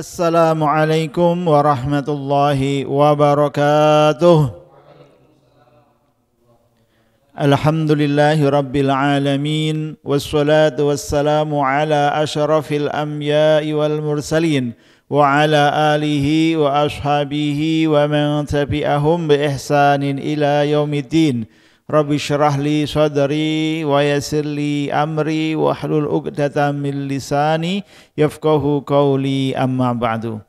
Assalamualaikum warahmatullahi wabarakatuh. Alhamdulillahi rabbil alamin. Wassalatu wassalamu ala ashrafil anbiya'i wal mursalin wa ala alihi wa ashabihi wa man tabi'ahum bi ihsanin ila yaumiddin. Rabbi syrah li sadri wa yassir li amri wa hlul 'uqdatam min lisani yafqahu qawli, amma ba'du.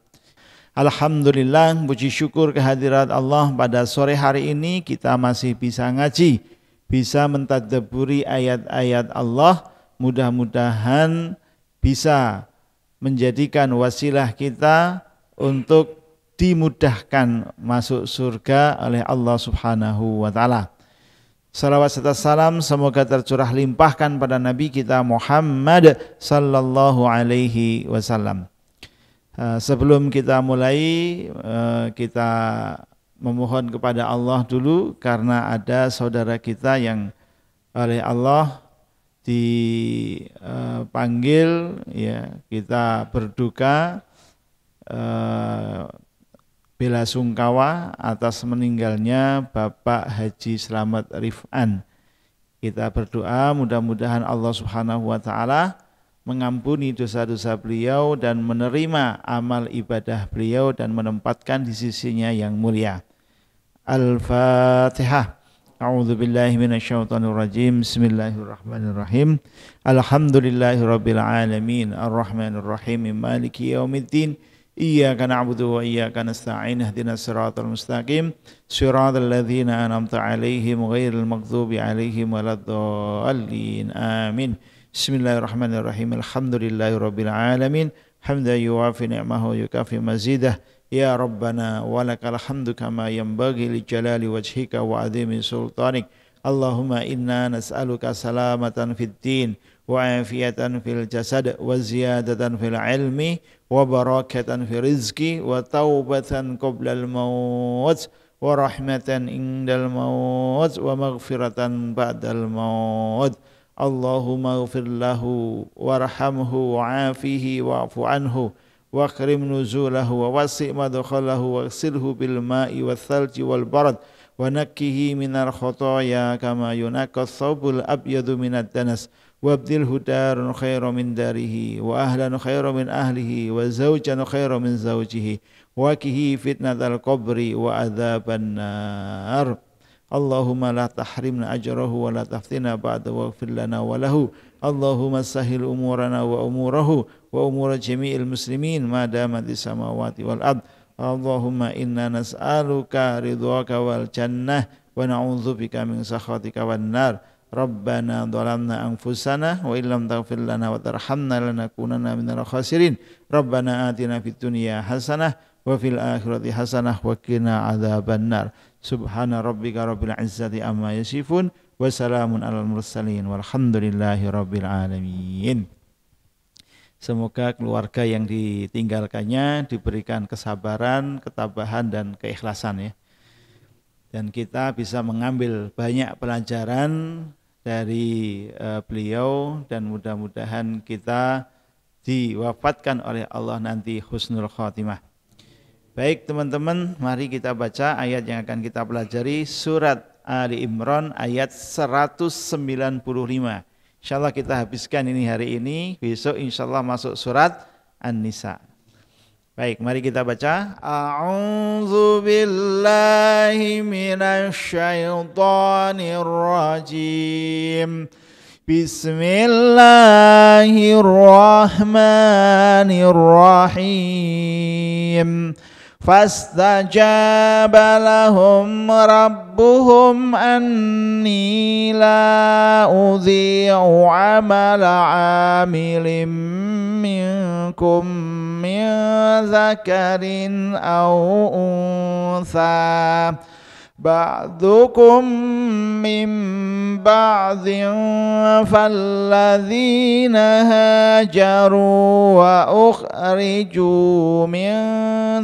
Alhamdulillah, puji syukur kehadirat Allah, pada sore hari ini kita masih bisa ngaji, bisa mentadabburi ayat-ayat Allah. Mudah-mudahan bisa menjadikan wasilah kita untuk dimudahkan masuk surga oleh Allah Subhanahu wa ta'ala. Salawat serta salam semoga tercurah limpahkan pada Nabi kita Muhammad sallallahu alaihi wasallam. Sebelum kita mulai, kita memohon kepada Allah dulu, karena ada saudara kita yang oleh Allah dipanggil, ya, kita berduka, bela sungkawa atas meninggalnya Bapak Haji Slamet Rif'an. Kita berdoa mudah-mudahan Allah Subhanahu wa ta'ala mengampuni dosa-dosa beliau dan menerima amal ibadah beliau dan menempatkan di sisinya yang mulia. Al-Fatihah. A'udzu billahi minasyaitonir rajim. Bismillahirrahmanirrahim. Alhamdulillahirabbil alamin. Arrahmanir rahim. Maliki yaumiddin. Iyyaka na'budu wa iyyaka nasta'in. Ihdinas siratal mustaqim. Siratal ladzina an'amta 'alaihim ghairil maghdubi 'alaihim waladdallin. Amin. Bismillahirrahmanirrahim. Alhamdulillahirabbil alamin. Hamdan yuwafi ni'mahu yukafi mazidah. Ya Rabbana walakal hamdu kama yanbaghi li jalali wajhika wa 'azimi sultanik. Allahumma inna nas'aluka salamatan fid din wa afiyatan fil jasad wa ziyadatan fil ilmi wa barakatan fil rizqi wa taubatan qoblal maut wa rahmatan indal maut wa maghfiratan ba'dal maut. Allahumma ighfir lahu warhamhu wa'afihi wa'fu anhu wa akrim nuzulahu wa wasi' madkhalahu wa ghsilhu bil ma'i wal thalji wal barad wa nakkihi minal khotoya kama yunaqas thawbul abyadu minad danas wabdilhu darun khairan min darihi wa ahlan khairan min ahlihi wa zawjan khairan min zawjihi wa kihi fitnatal qabri wa adzaban nar. Allahumma la tahrimna ajrahu wa la taftina ba'da waghfir lana wa lahu. Allahumma sahhil umurana wa umurahu wa umura jami'il muslimin ma damatis samawati wal ard. Allahumma inna nas'aluka ridwaka wal jannah wa na'udzubika min sakhatika wan nar. Rabbana dhalamna anfusana wa illam taghfir lana wa tarhamna lanakunanna minal khasirin. Rabbana atina fid dunya hasanah wa fil akhirati hasanah wa qina adzabannar. Subhana rabbika rabbil izzati amma yasifun wa salamun alal mursalin walhamdulillahi rabbil alamin. Semoga keluarga yang ditinggalkannya diberikan kesabaran, ketabahan dan keikhlasan, ya. Dan kita bisa mengambil banyak pelajaran dari beliau, dan mudah-mudahan kita diwafatkan oleh Allah nanti husnul khatimah. Baik teman-teman, mari kita baca ayat yang akan kita pelajari, surat Ali Imran ayat 195. Insyaallah kita habiskan ini hari ini, besok insyaallah masuk surat An-Nisa. Baik, mari kita baca. A'udzu billahi minasy syaithanir rajim. Bismillahirrahmanirrahim. Fastajaba lahum rabbuhum anni la udhi'u amala 'amilin minkum min dzakarin aw untha ba'dukum min ba'din falladzina hajaru wa ukhriju min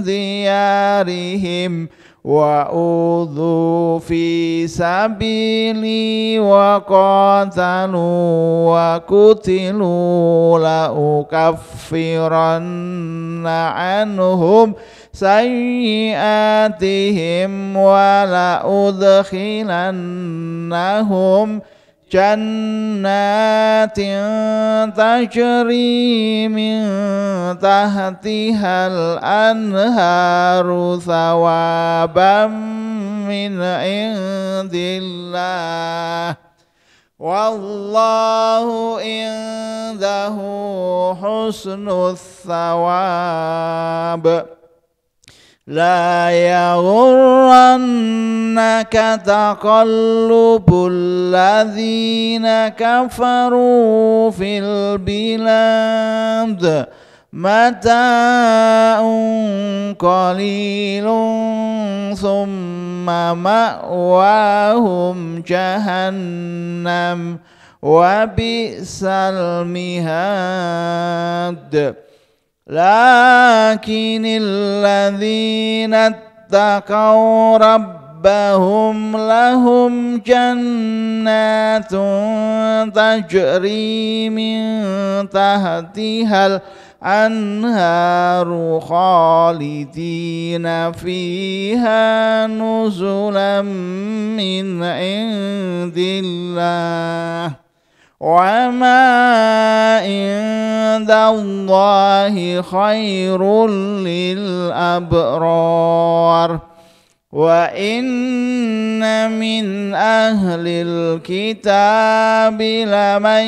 diyarihim wa udhu fi sabili wa qatalu wa kutilu la ukaffiranna anhum sayyiatihim wa la udkhilannahum jannatin tajri min tahtihal anharu thawaban min indillah wallahu indahu husnus thawab. La yaghurrannaka taqallubul ladzina kafaru fil bilad mata'un qalilun thumma ma'wahum jahannam wa bi'sal mihad. Lakinil ladzina taqaw rabbahum lahum jannatun tajri min tahtihal anharu khalidina fiha nuzulan min indillah wa ma indallahi khairul lil abrar wa inna min ahlil kitabi laman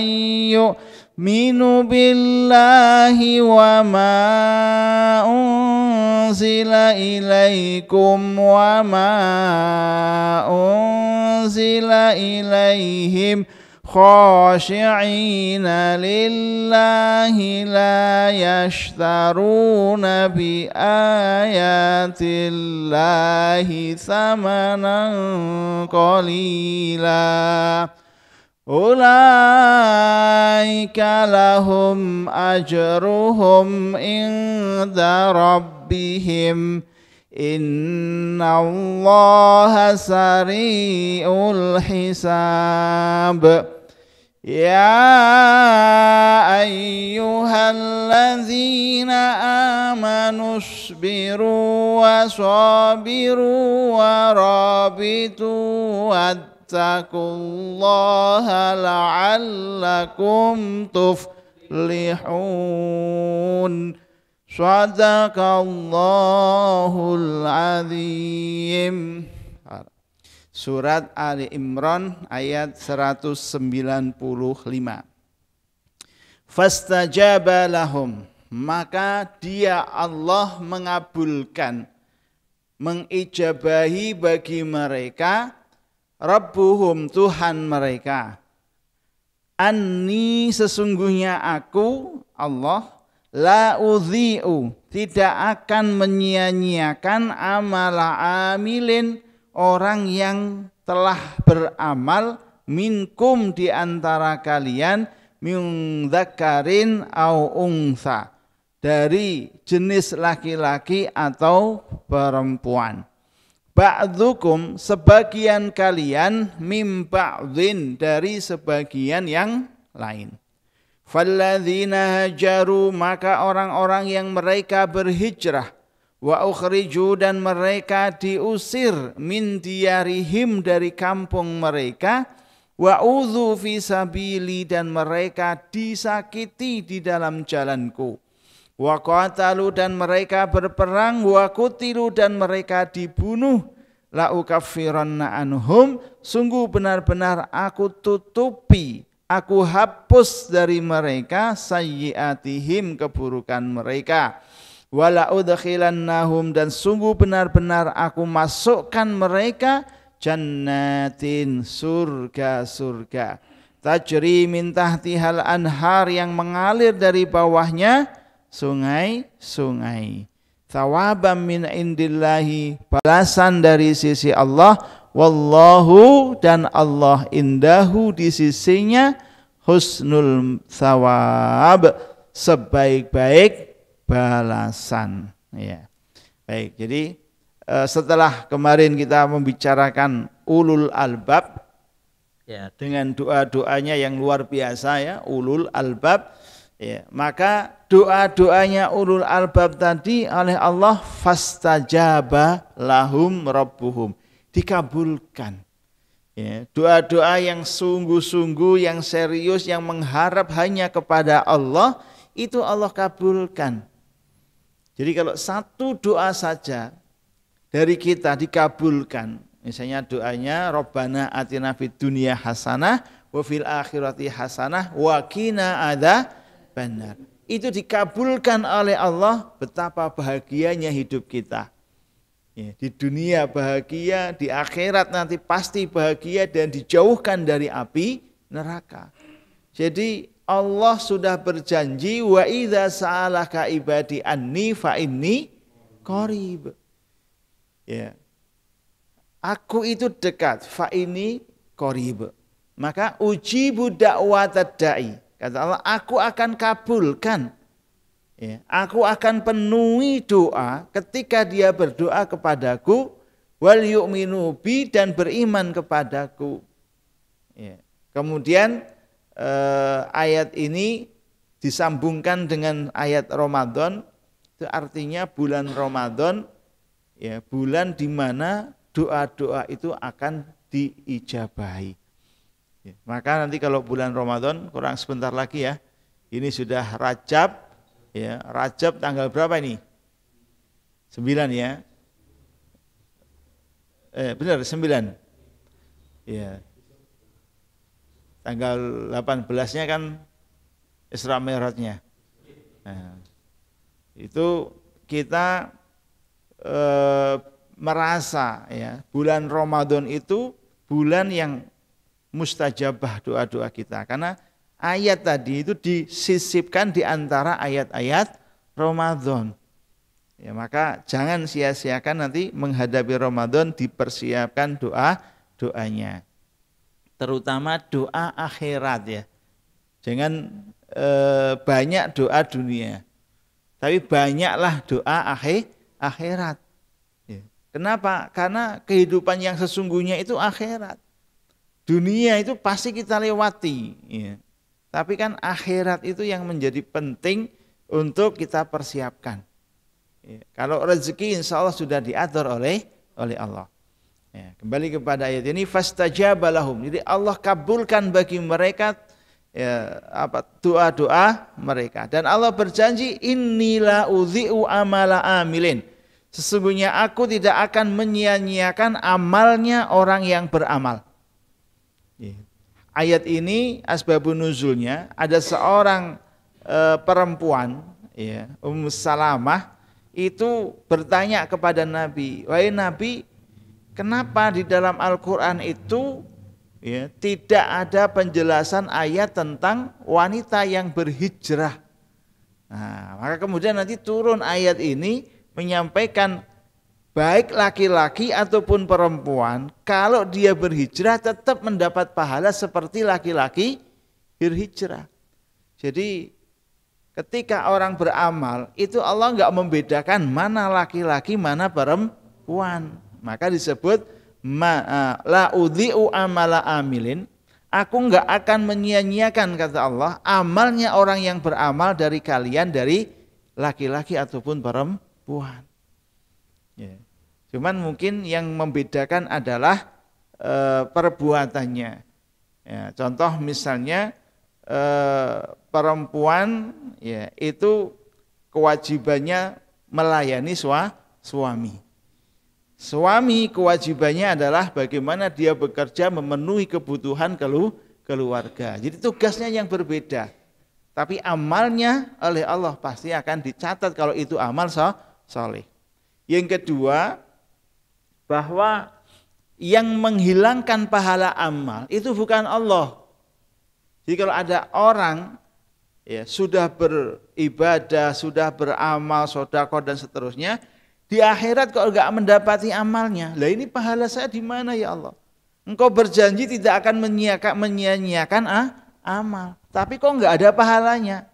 yu'minu billahi wa ma unzila ilaikum wa ma unzila ilaihim khashi'ina lillahi la yashtaruna bi ayatillahi thamanan qalila ulaika lahum ajruhum inda rabbihim innallaha sari'ul hisab. Ya ayyuhalladzina amanu isbiru wa sabiru wa rabitu wattaqullaha la'allakum tuflihun. Shadaqallahul azim. Surat Ali Imran ayat 195. Fastajaba lahum, maka dia Allah mengabulkan, mengijabahi bagi mereka Rabbuhum Tuhan mereka. Anni sesungguhnya aku Allah la udhi'u tidak akan menyia-nyiakan amala amilin orang yang telah beramal minkum di antara kalian min dzakarin au untha dari jenis laki-laki atau perempuan. Ba'dzukum sebagian kalian mim ba'dzin dari sebagian yang lain. Falladzina hajaru maka orang-orang yang mereka berhijrah wa ukhriju dan mereka diusir min diyarihim dari kampung mereka wa udzu fi sabili dan mereka disakiti di dalam jalanku wa qatalu dan mereka berperang wa kutilu dan mereka dibunuh la ukaffiranna anhum sungguh benar-benar aku tutupi aku hapus dari mereka sayyiatihim keburukan mereka wala udkhilannahum dan sungguh benar-benar aku masukkan mereka jannatin surga-surga tajri min tahtihal anhar yang mengalir dari bawahnya sungai-sungai thawaban min indillahi balasan dari sisi Allah wallahu dan Allah indahu di sisinya husnul thawab sebaik-baik balasan ya. Baik, jadi setelah kemarin kita membicarakan ulul albab ya, dengan doa-doanya yang luar biasa ya, ulul albab ya, maka doa-doanya ulul albab tadi oleh Allah fastajaba lahum rabbuhum, dikabulkan ya, doa-doa yang sungguh-sungguh, yang serius, yang mengharap hanya kepada Allah, itu Allah kabulkan. Jadi kalau satu doa saja dari kita dikabulkan, misalnya doanya Rabbana atina fid dunya hasanah wa fil akhirati hasanah wa qina adzabannar, itu dikabulkan oleh Allah, betapa bahagianya hidup kita ya, di dunia bahagia, di akhirat nanti pasti bahagia dan dijauhkan dari api neraka. Jadi Allah sudah berjanji, wa idza sa'alaka ibadi anni fa inni qarib. Ya. Aku itu dekat, fa ini qarib. Maka ujibu da'watad da'i. Kata Allah, aku akan kabulkan. Ya, aku akan penuhi doa ketika dia berdoa kepadaku, wal yu'minu bi, dan beriman kepadaku. Ya. Kemudian ayat ini disambungkan dengan ayat Ramadan. Itu artinya bulan Ramadan ya, bulan di mana doa-doa itu akan diijabahi. Ya, maka nanti kalau bulan Ramadan kurang sebentar lagi ya. Ini sudah Rajab ya. Rajab tanggal berapa ini? 9 ya. Benar 9. Ya. Tanggal 18-nya kan Isra Mi'rajnya. Nah, itu kita merasa ya, bulan Ramadan itu bulan yang mustajabah doa-doa kita, karena ayat tadi itu disisipkan di antara ayat-ayat Ramadan. Ya, maka jangan sia-siakan nanti menghadapi Ramadan, dipersiapkan doa-doanya. Terutama doa akhirat ya. Jangan banyak doa dunia, tapi banyaklah doa akhirat. Kenapa? Karena kehidupan yang sesungguhnya itu akhirat. Dunia itu pasti kita lewati, ya. Tapi kan akhirat itu yang menjadi penting untuk kita persiapkan. Ya. Kalau rezeki insya Allah sudah diatur oleh Allah. Ya. Kembali kepada ayat ini, fastajaba lahum. Jadi Allah kabulkan bagi mereka ya, doa-doa mereka. Dan Allah berjanji, innila udhi'u amala amilin. Sesungguhnya aku tidak akan menyia-nyiakan amalnya orang yang beramal. Ayat ini asbabun nuzulnya, ada seorang perempuan ya, Ummu Salamah itu bertanya kepada Nabi, wahai Nabi, kenapa di dalam Al-Quran itu ya, tidak ada penjelasan ayat tentang wanita yang berhijrah. Nah, maka kemudian nanti turun ayat ini menyampaikan baik laki-laki ataupun perempuan, kalau dia berhijrah tetap mendapat pahala seperti laki-laki berhijrah. Jadi ketika orang beramal itu Allah enggak membedakan mana laki-laki mana perempuan. Maka disebut la udhi'u amala amilin. Aku enggak akan menyia-nyiakan, kata Allah, amalnya orang yang beramal dari kalian, dari laki-laki ataupun perempuan. Ya. Cuman mungkin yang membedakan adalah perbuatannya. Ya, contoh misalnya perempuan ya, itu kewajibannya melayani suami. Suami kewajibannya adalah bagaimana dia bekerja memenuhi kebutuhan keluarga. Jadi tugasnya yang berbeda. Tapi amalnya oleh Allah pasti akan dicatat kalau itu amal soleh. Yang kedua, bahwa yang menghilangkan pahala amal itu bukan Allah. Jadi kalau ada orang ya, sudah beribadah, sudah beramal, sedekah dan seterusnya, di akhirat kok enggak mendapati amalnya. Lah ini pahala saya di mana ya Allah? Engkau berjanji tidak akan menyia-nyiakan amal, tapi kok enggak ada pahalanya?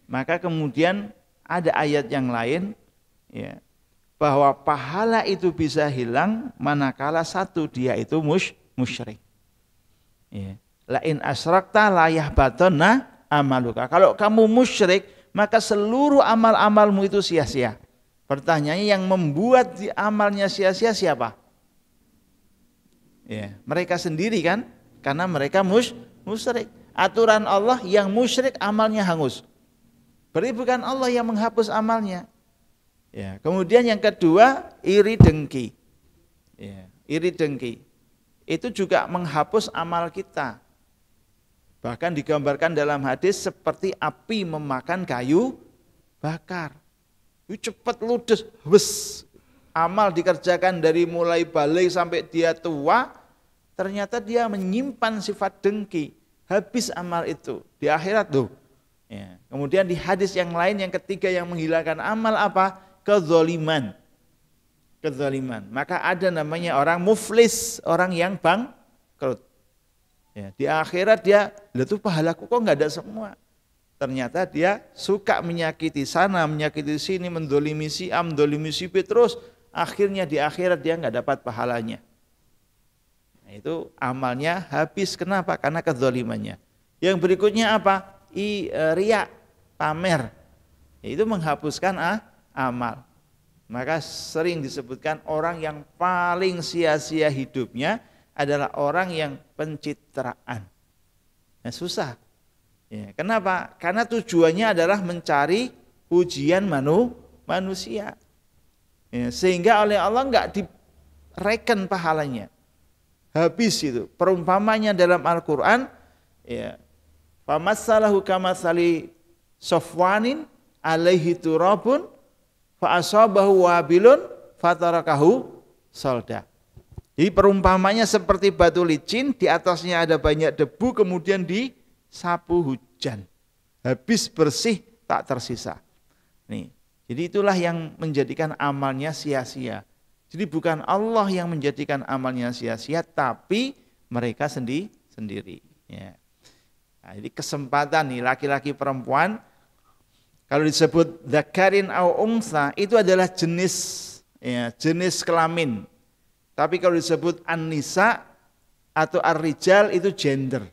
Maka kemudian ada ayat yang lain ya. bahwa pahala itu bisa hilang manakala satu dia itu musyrik. Ya. La in asyrakta la yahbatanna amaluka. Kalau kamu musyrik, maka seluruh amal-amalmu itu sia-sia. Pertanyaannya, yang membuat amalnya sia-sia siapa? Ya, mereka sendiri kan? Karena mereka musyrik. Aturan Allah, yang musyrik amalnya hangus. Berarti bukan Allah yang menghapus amalnya. Ya, kemudian yang kedua, iri dengki. Ya, iri dengki. Itu juga menghapus amal kita. Bahkan digambarkan dalam hadis seperti api memakan kayu bakar. Itu cepat ludes, wes. Amal dikerjakan dari mulai balik sampai dia tua, ternyata dia menyimpan sifat dengki. Habis amal itu di akhirat tuh. Ya. Kemudian di hadis yang lain, yang ketiga yang menghilangkan amal apa? Kezaliman. Kezaliman. Maka ada namanya orang muflis, orang yang bangkrut. Ya, di akhirat dia, lihat tuh pahalaku kok nggak ada semua. Ternyata dia suka menyakiti sana, menyakiti sini, mendolimi si A, mendolimi si B, terus akhirnya di akhirat dia nggak dapat pahalanya. Nah, itu amalnya habis. Kenapa? Karena kezalimannya. Yang berikutnya apa? Riya, pamer. Itu menghapuskan amal. Maka sering disebutkan orang yang paling sia-sia hidupnya adalah orang yang pencitraan. Nah, susah. Ya, kenapa? Karena tujuannya adalah mencari pujian manusia. Ya, sehingga oleh Allah enggak direken pahalanya. Habis itu. Perumpamanya dalam Al-Quran, ya, famassalahu kamatsali sofwanin alaihi turabun fa asabahu wabilun fatarakahu solda. Jadi perumpamanya seperti batu licin, di atasnya ada banyak debu, kemudian disapu hujan. Habis bersih, tak tersisa. Nih, jadi itulah yang menjadikan amalnya sia-sia. Jadi bukan Allah yang menjadikan amalnya sia-sia, tapi mereka sendiri. Ya. Nah, jadi kesempatan nih laki-laki perempuan, kalau disebut dzakarin au unsa itu adalah jenis, ya, jenis kelamin. Tapi kalau disebut an-nisa atau ar-rijal itu gender.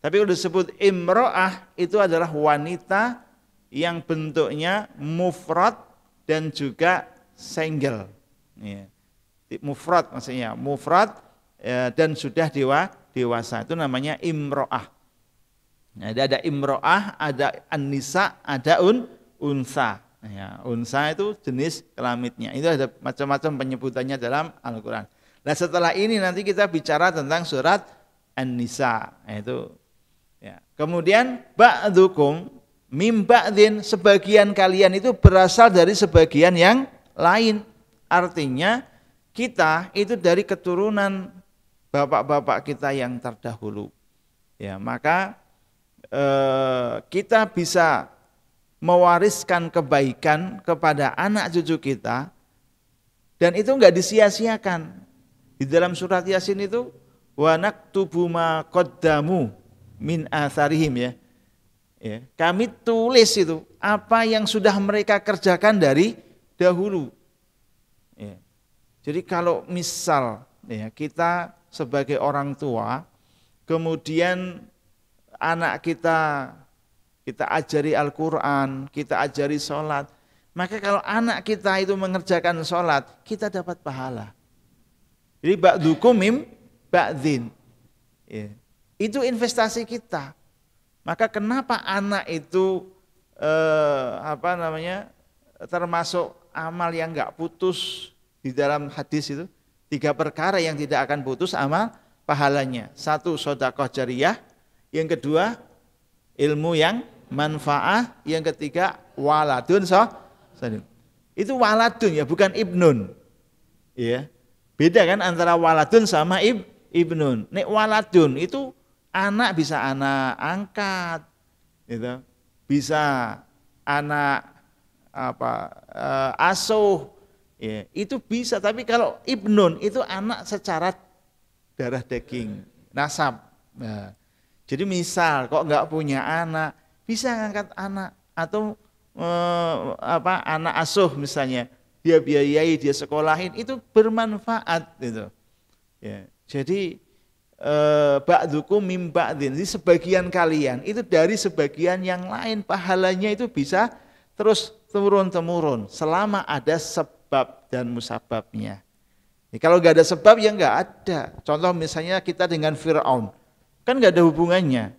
Tapi kalau disebut imro'ah itu adalah wanita yang bentuknya mufrad dan juga single. Ya. Mufrad maksudnya mufrad, ya, dan sudah dewasa, itu namanya imro'ah. Nah, ada imro'ah, ada an-nisa, ada unsa. Ya, unsa itu jenis kelaminnya. Itu ada macam-macam penyebutannya dalam Al-Quran. Nah, setelah ini nanti kita bicara tentang surat An-Nisa. Itu. Ya. Kemudian ba'dukum mim ba'din, sebagian kalian itu berasal dari sebagian yang lain. Artinya kita itu dari keturunan bapak-bapak kita yang terdahulu. Ya, maka kita bisa mewariskan kebaikan kepada anak cucu kita, dan itu enggak disia-siakan. Di dalam surat Yasin itu wa naktubu ma qaddamu min atharihim, ya. Kami tulis itu apa yang sudah mereka kerjakan dari dahulu. Ya. Jadi kalau misal, ya, kita sebagai orang tua, kemudian anak kita ajari Al-Quran, kita ajari sholat, maka kalau anak kita itu mengerjakan sholat, kita dapat pahala. Jadi ba'dukum mim ba'din, ya. Itu investasi kita. Maka kenapa anak itu termasuk amal yang enggak putus di dalam hadis itu? 3 perkara yang tidak akan putus amal pahalanya. 1, sedekah jariyah. Yang kedua, ilmu yang manfaah. Yang ketiga, waladun itu waladun, ya, bukan ibnun. Ya. Beda kan antara waladun sama ibnun. Nek waladun itu anak, bisa anak angkat, gitu. Bisa anak asuh, ya, itu bisa. Tapi kalau ibnun itu anak secara darah daging, nasab. Nah, jadi misal kok nggak punya anak, bisa ngangkat anak atau anak asuh misalnya, dia biayai, dia sekolahin, itu bermanfaat gitu. Ya, jadi ba'dukum mim ba'din, jadi sebagian kalian itu dari sebagian yang lain, pahalanya itu bisa terus turun-temurun selama ada sebab dan musababnya. Ya, kalau nggak ada sebab ya nggak ada. Contoh misalnya kita dengan Fir'aun, kan nggak ada hubungannya,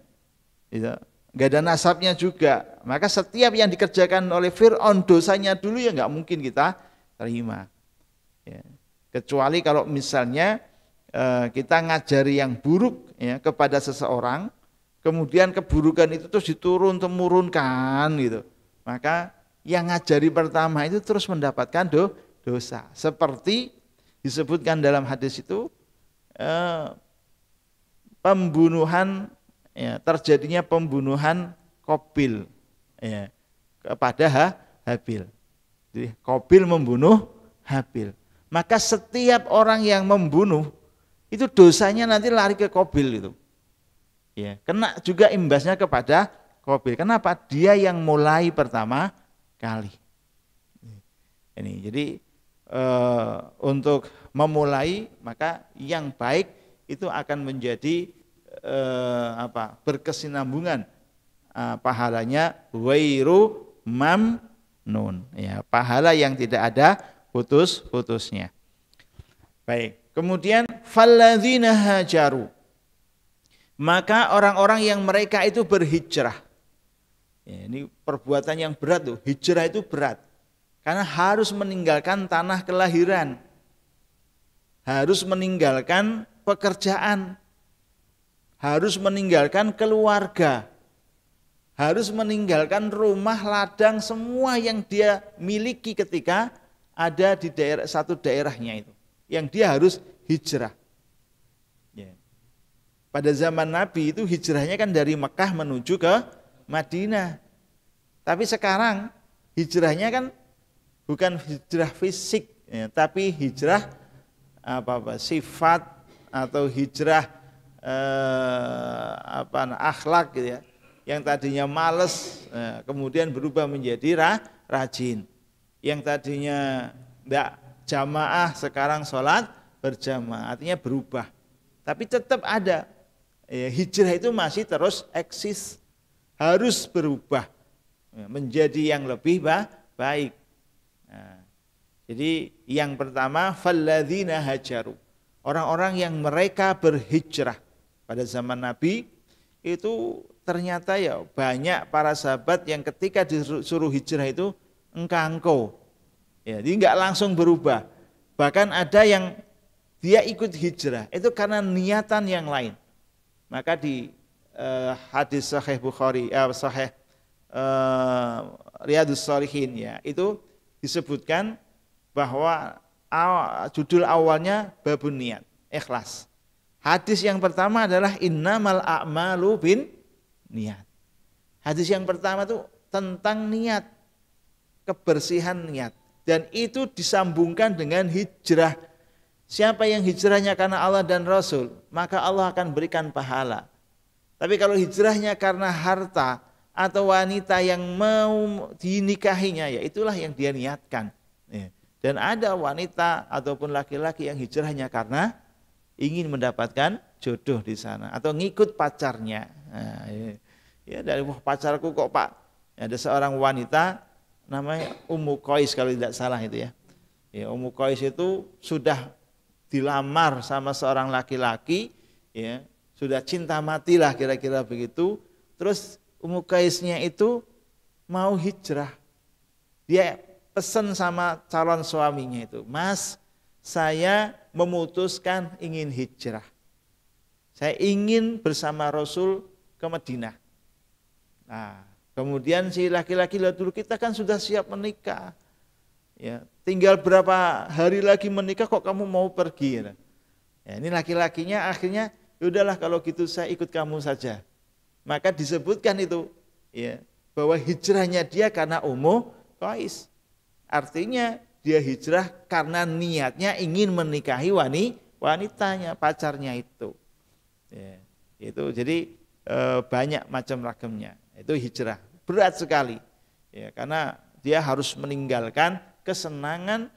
gitu. Nggak ada nasabnya juga. Maka setiap yang dikerjakan oleh Fir'aun dosanya dulu ya nggak mungkin kita terima. Ya. Kecuali kalau misalnya kita ngajari yang buruk ya kepada seseorang, kemudian keburukan itu terus diturun-temurunkan gitu. Maka yang ngajari pertama itu terus mendapatkan dosa. Seperti disebutkan dalam hadis itu pembunuhan ya, terjadinya pembunuhan Qabil ya, kepada Habil. Jadi Qabil membunuh Habil. Maka setiap orang yang membunuh itu dosanya nanti lari ke Qabil itu. Ya, kena juga imbasnya kepada Qabil. Kenapa? Dia yang mulai pertama kali. Ini jadi untuk memulai maka yang baik itu akan menjadi berkesinambungan pahalanya wairu mamnun ya, pahala yang tidak ada putus-putusnya. Baik, kemudian falladzina hajaru, maka orang-orang yang mereka itu berhijrah. Ya, ini perbuatan yang berat tuh, hijrah itu berat. Karena harus meninggalkan tanah kelahiran. Harus meninggalkan pekerjaan. Harus meninggalkan keluarga. Harus meninggalkan rumah, ladang, semua yang dia miliki ketika ada di satu daerahnya itu. Yang dia harus hijrah. Ya. Pada zaman Nabi itu hijrahnya kan dari Mekah menuju ke Madinah. Tapi sekarang hijrahnya kan bukan hijrah fisik, ya, tapi hijrah sifat atau hijrah akhlak gitu ya. Yang tadinya malas kemudian berubah menjadi rajin. Yang tadinya tidak jamaah sekarang sholat berjamaah, artinya berubah. Tapi tetap ada ya, hijrah itu masih terus eksis, harus berubah ya, menjadi yang lebih baik. Nah, jadi yang pertama falladzina hajaru, orang-orang yang mereka berhijrah. Pada zaman Nabi itu ternyata ya banyak para sahabat yang ketika disuruh hijrah itu engkangko. Ya, jadi enggak langsung berubah. Bahkan ada yang dia ikut hijrah itu karena niatan yang lain. Maka di hadis Sahih Bukhari, Sahih Riyadhus Shalihin ya, itu disebutkan bahwa judul awalnya babun niat, ikhlas. Hadis yang pertama adalah innamal a'malu bin niat. Hadis yang pertama itu tentang niat, kebersihan niat. Dan itu disambungkan dengan hijrah. Siapa yang hijrahnya karena Allah dan Rasul, maka Allah akan berikan pahala. Tapi kalau hijrahnya karena harta atau wanita yang mau dinikahinya, ya itulah yang dia niatkan. Dan ada wanita ataupun laki-laki yang hijrahnya karena ingin mendapatkan jodoh di sana atau ngikut pacarnya. Nah, ya dari pacarku kok Pak, ada seorang wanita namanya Ummu Qais kalau tidak salah itu ya. Ya Ummu Qais itu sudah dilamar sama seorang laki-laki, ya sudah cinta mati lah kira-kira begitu. Terus Ummu Qaisnya itu mau hijrah. Dia pesan sama calon suaminya itu, Mas, saya memutuskan ingin hijrah. Saya ingin bersama Rasul ke Madinah. Nah, kemudian si laki-laki lihat dulu, kita kan sudah siap menikah. Ya, tinggal berapa hari lagi menikah kok kamu mau pergi? Ya, ini laki-lakinya akhirnya, yaudahlah kalau gitu saya ikut kamu saja. Maka disebutkan itu, ya, bahwa hijrahnya dia karena Ummu Qais. Artinya dia hijrah karena niatnya ingin menikahi wanitanya, pacarnya itu. Ya, itu jadi banyak macam ragamnya. Itu hijrah berat sekali, ya, karena dia harus meninggalkan kesenangan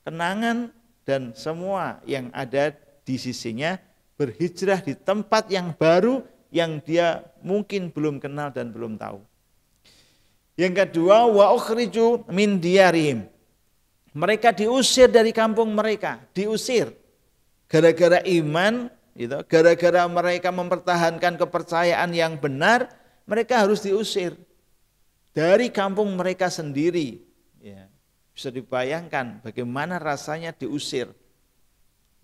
kenangan dan semua yang ada di sisinya, berhijrah di tempat yang baru yang dia mungkin belum kenal dan belum tahu. Yang kedua, wa ukhriju min diyarihim. Mereka diusir dari kampung mereka, diusir gara-gara iman, gitu, gara-gara mereka mempertahankan kepercayaan yang benar, mereka harus diusir dari kampung mereka sendiri. Ya, bisa dibayangkan bagaimana rasanya diusir.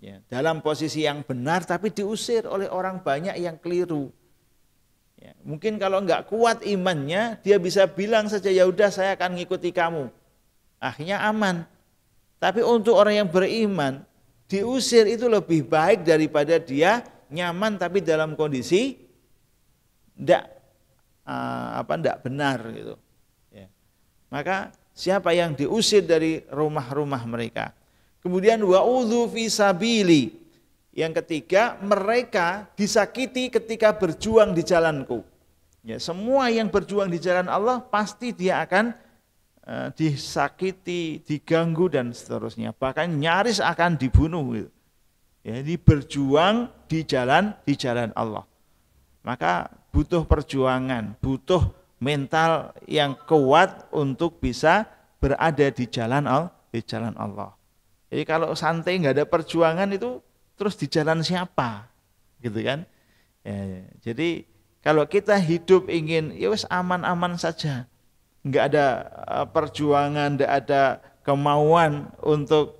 Ya, dalam posisi yang benar tapi diusir oleh orang banyak yang keliru. Ya, mungkin kalau enggak kuat imannya, dia bisa bilang saja ya udah saya akan ngikuti kamu. Akhirnya aman. Tapi untuk orang yang beriman, diusir itu lebih baik daripada dia nyaman tapi dalam kondisi enggak benar gitu. Ya. Maka siapa yang diusir dari rumah-rumah mereka? Kemudian wa'udzu fi sabili. Yang ketiga, mereka disakiti ketika berjuang di jalanku. Ya, semua yang berjuang di jalan Allah pasti dia akan disakiti, diganggu dan seterusnya. Bahkan nyaris akan dibunuh. Gitu. Ya, jadi berjuang di jalan Allah. Maka butuh perjuangan, butuh mental yang kuat untuk bisa berada di jalan Allah. Jadi kalau santai nggak ada perjuangan itu terus di jalan siapa, gitu kan? Ya. Jadi kalau kita hidup ingin ya wis aman-aman saja, nggak ada perjuangan, nggak ada kemauan untuk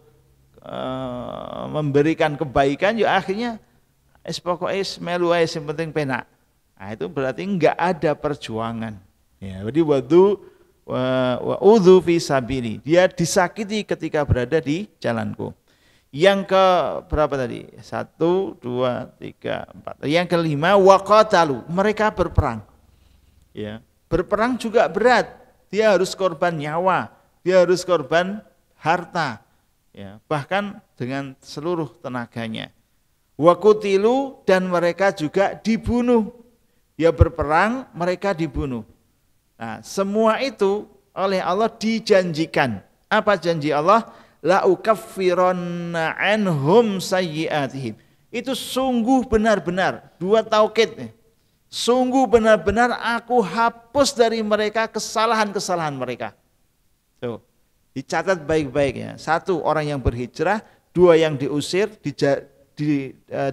memberikan kebaikan, ya akhirnya pokoknya melu ae sing penting penak. Nah, itu berarti nggak ada perjuangan. Ya, jadi wa'udzu fi sabili. Dia disakiti ketika berada di jalanku. Yang ke berapa tadi? 1, 2, 3, 4. Yang kelima, waqatalu. Mereka berperang. Ya, berperang juga berat. Dia harus korban nyawa, dia harus korban harta. Ya, bahkan dengan seluruh tenaganya. Waqutilu, dan mereka juga dibunuh. Dia berperang, mereka dibunuh. Nah, semua itu oleh Allah dijanjikan. Apa janji Allah? La ukaffiranna anhum sayyi'atihim. Itu sungguh benar-benar, dua taukid. Sungguh benar-benar aku hapus dari mereka kesalahan-kesalahan mereka. Tuh, dicatat baik-baik ya. 1, orang yang berhijrah. 2, yang diusir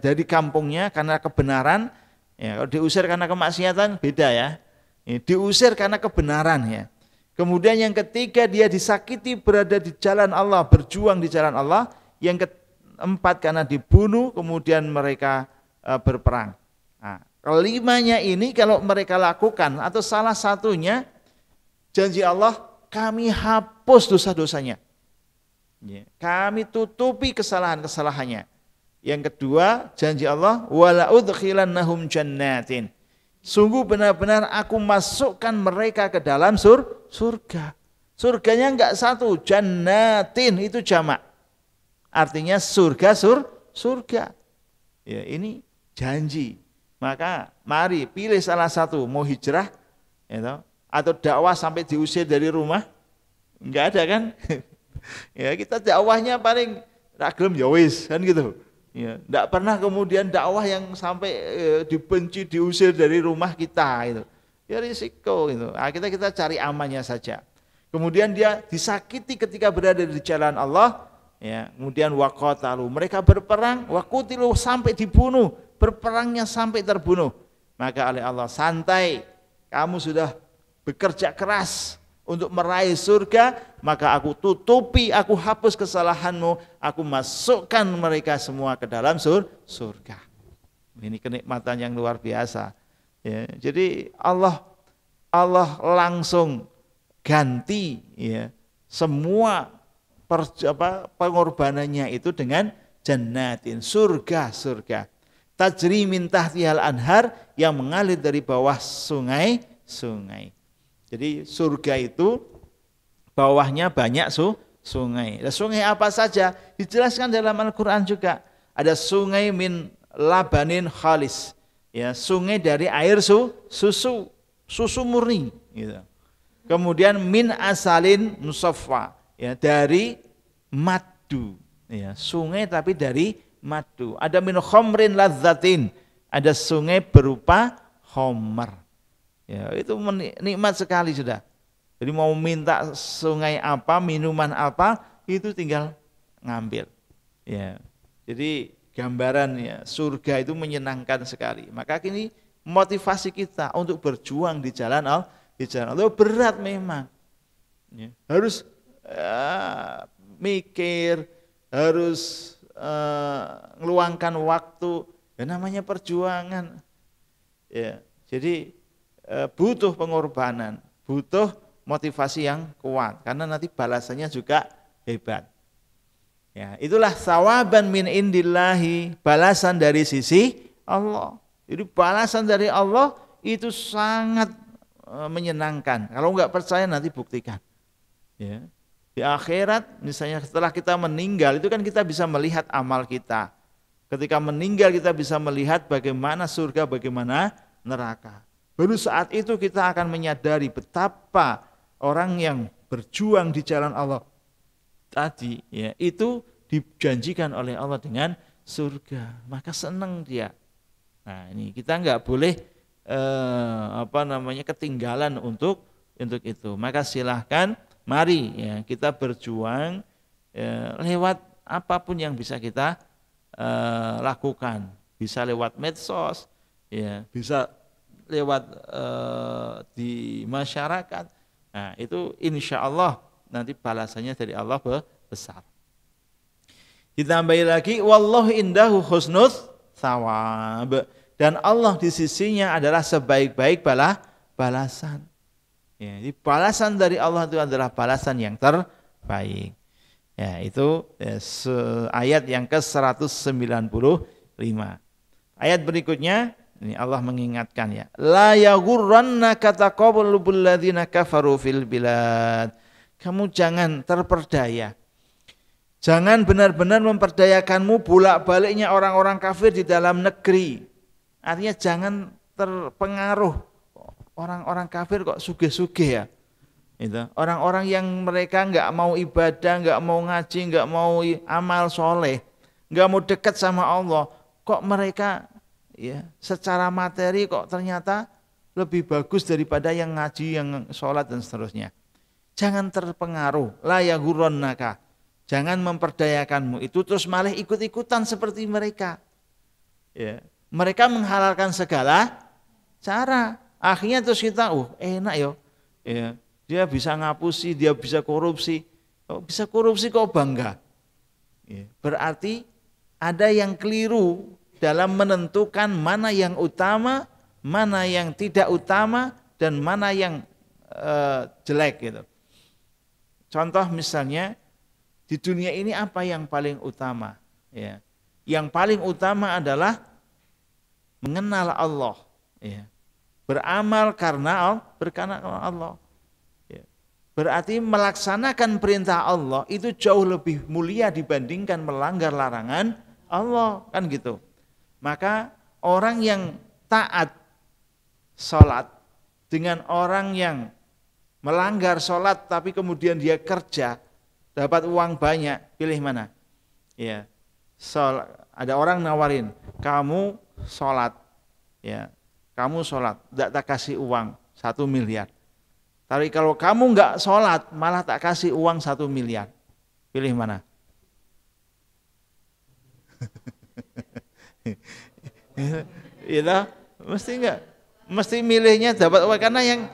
dari kampungnya karena kebenaran. Ya, kalau diusir karena kemaksiatan beda ya. Diusir karena kebenaran ya. Kemudian yang ketiga, dia disakiti berada di jalan Allah, berjuang di jalan Allah. Yang keempat, karena dibunuh, kemudian mereka berperang. Nah, kelimanya ini kalau mereka lakukan atau salah satunya, janji Allah, kami hapus dosa-dosanya. Kami tutupi kesalahan-kesalahannya. Yang kedua, janji Allah, wala udkhilannahum jannatin. Sungguh benar-benar aku masukkan mereka ke dalam surga. Surganya enggak satu, jannatin itu jamak. Artinya surga. Ya, ini janji. Maka mari pilih salah satu, mau hijrah ya, atau dakwah sampai diusir dari rumah. Enggak ada kan? Ya, kita dakwahnya paling ragam ya wis kan gitu. Ya, tidak pernah kemudian dakwah yang sampai dibenci, diusir dari rumah kita itu. Ya risiko itu. Nah, kita cari amannya saja. Kemudian dia disakiti ketika berada di jalan Allah, ya. Kemudian waqatalu, mereka berperang, waqutilu sampai dibunuh, berperangnya sampai terbunuh. Maka oleh Allah, santai, kamu sudah bekerja keras untuk meraih surga, maka aku tutupi, aku hapus kesalahanmu, aku masukkan mereka semua ke dalam surga. Ini kenikmatan yang luar biasa. Ya, jadi Allah langsung ganti ya semua pengorbanannya itu dengan jannatin, surga. Tajri min tahtihal anhar, yang mengalir dari bawah sungai. Jadi surga itu bawahnya banyak sungai. Ada sungai apa saja? Dijelaskan dalam Al-Quran juga. Ada sungai min labanin khalis. Ya, sungai dari air susu murni. Gitu. Kemudian min asalin musaffa. Ya, dari madu. Ya, sungai tapi dari madu. Ada min khamrin ladzatin. Ada sungai berupa khamar. Ya, itu nikmat sekali sudah. Jadi mau minta sungai apa, minuman apa, itu tinggal ngambil. Ya. Jadi gambaran ya surga itu menyenangkan sekali. Maka ini motivasi kita untuk berjuang di jalan Allah. Di jalan Allah berat memang. Ya. Harus mikir, harus ngeluangkan waktu. Ya, namanya perjuangan. Ya. Jadi butuh pengorbanan, butuh motivasi yang kuat karena nanti balasannya juga hebat. Ya, itulah sawaban min indillahi, balasan dari sisi Allah. Jadi balasan dari Allah itu sangat menyenangkan. Kalau enggak percaya nanti buktikan. Ya. Di akhirat misalnya setelah kita meninggal itu kan kita bisa melihat amal kita. Ketika meninggal kita bisa melihat bagaimana surga, bagaimana neraka. Baru saat itu kita akan menyadari betapa orang yang berjuang di jalan Allah tadi ya itu dijanjikan oleh Allah dengan surga. Maka senang dia. Nah, ini kita enggak boleh ketinggalan untuk itu. Maka silahkan mari ya kita berjuang lewat apapun yang bisa kita lakukan. Bisa lewat medsos, ya, bisa lewat di masyarakat. Nah, itu insya Allah nanti balasannya dari Allah besar. Ditambahi lagi, wallahu indahu husnus tsawab. Dan Allah di sisinya adalah sebaik-baik balasan. Ya, jadi balasan dari Allah itu adalah balasan yang terbaik. Ya, itu ayat yang ke-195. Ayat berikutnya ini Allah mengingatkan ya, la yaghurrannaka taqallubul ladzina kafaru fil bilad. Kamu jangan terperdaya. Jangan benar-benar memperdayakanmu bolak-baliknya orang-orang kafir di dalam negeri. Artinya jangan terpengaruh orang-orang kafir kok sugih-sugih ya. Itu. Orang-orang yang mereka enggak mau ibadah, enggak mau ngaji, enggak mau amal soleh, enggak mau dekat sama Allah, kok mereka ya secara materi kok ternyata lebih bagus daripada yang ngaji, yang sholat dan seterusnya. Jangan terpengaruh, la yaghurrannaka. Jangan memperdayakanmu itu terus malah ikut-ikutan seperti mereka. Ya. Mereka menghalalkan segala cara. Akhirnya terus kita, enak yo. Ya. Dia bisa ngapusi, dia bisa korupsi. Bisa korupsi kok bangga. Ya. Berarti ada yang keliru dalam menentukan mana yang utama, mana yang tidak utama, dan mana yang jelek gitu. Contoh misalnya di dunia ini apa yang paling utama? Ya. Yang paling utama adalah mengenal Allah. Ya. Beramal karena Allah. Ya. Berarti melaksanakan perintah Allah itu jauh lebih mulia dibandingkan melanggar larangan Allah, kan gitu. Maka orang yang taat sholat dengan orang yang melanggar sholat tapi kemudian dia kerja dapat uang banyak, pilih mana? Ya, ada orang nawarin, kamu sholat, ya, kamu sholat, tak kasih uang 1 miliar. Tapi kalau kamu enggak sholat, malah tak kasih uang 1 miliar, pilih mana? Itu mesti enggak, mesti milihnya dapat uang karena yang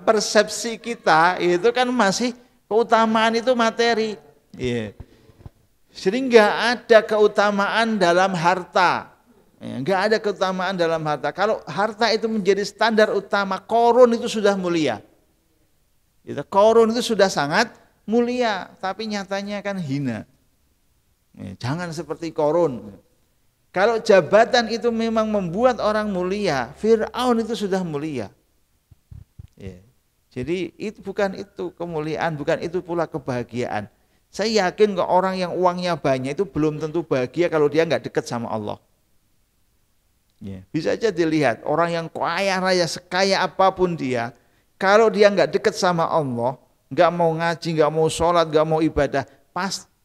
persepsi kita itu kan masih keutamaan itu materi. Yeah. Jadi enggak ada keutamaan dalam harta. Enggak ada keutamaan dalam harta. Kalau harta itu menjadi standar utama, Qarun itu sudah mulia. Qarun itu sudah sangat mulia, tapi nyatanya kan hina. Jangan seperti Qarun. Kalau jabatan itu memang membuat orang mulia, Fir'aun itu sudah mulia. Ya. Jadi itu bukan itu kemuliaan, bukan itu pula kebahagiaan. Saya yakin kok orang yang uangnya banyak itu belum tentu bahagia kalau dia nggak dekat sama Allah. Ya. Bisa aja dilihat orang yang kaya raya sekaya apapun dia, kalau dia nggak dekat sama Allah, nggak mau ngaji, nggak mau sholat, nggak mau ibadah,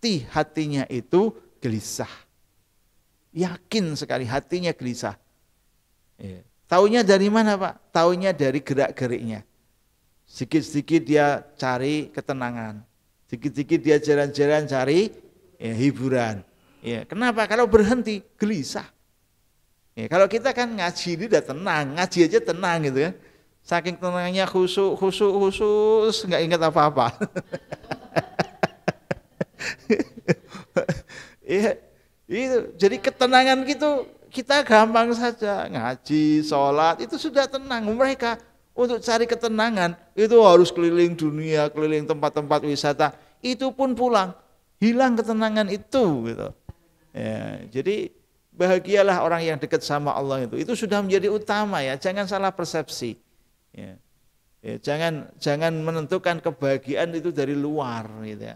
pasti hatinya itu gelisah. Yakin sekali hatinya gelisah. Ya. Taunya dari mana Pak? Taunya dari gerak-geriknya. Sedikit-sedikit dia cari ketenangan. Sedikit-sedikit dia jalan-jalan cari hiburan. Ya, kenapa? Kalau berhenti gelisah. Ya, kalau kita kan ngaji ini udah tenang, ngaji aja tenang gitu kan. Saking tenangnya khusyuk, nggak ingat apa-apa. Iya, itu. Jadi ketenangan gitu kita gampang saja ngaji, sholat itu sudah tenang. Mereka untuk cari ketenangan itu harus keliling dunia, keliling tempat-tempat wisata. Itu pun pulang hilang ketenangan itu gitu. Ya, jadi bahagialah orang yang dekat sama Allah itu. Itu sudah menjadi utama ya. Jangan salah persepsi. Ya. Ya, jangan menentukan kebahagiaan itu dari luar gitu ya.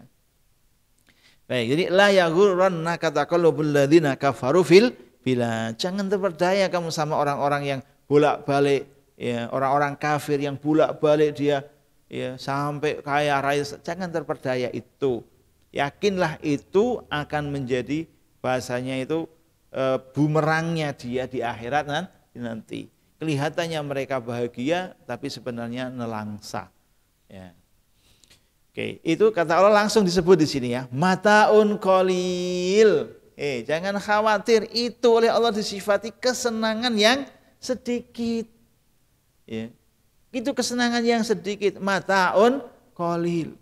Baik, jadi la yaghurrannaka taqallubul ladzina kafaru fil bilad. Jangan terperdaya kamu sama orang-orang yang bolak-balik ya, orang-orang kafir yang bolak-balik dia ya sampai kaya raya. Jangan terperdaya itu. Yakinlah itu akan menjadi bahasanya itu bumerangnya dia di akhirat nanti. Kelihatannya mereka bahagia tapi sebenarnya nelangsa. Ya. Oke, itu kata Allah langsung disebut di sini ya, mataun qalil. Jangan khawatir, itu oleh Allah disifati kesenangan yang sedikit. Ya. Itu kesenangan yang sedikit, mataun qalil.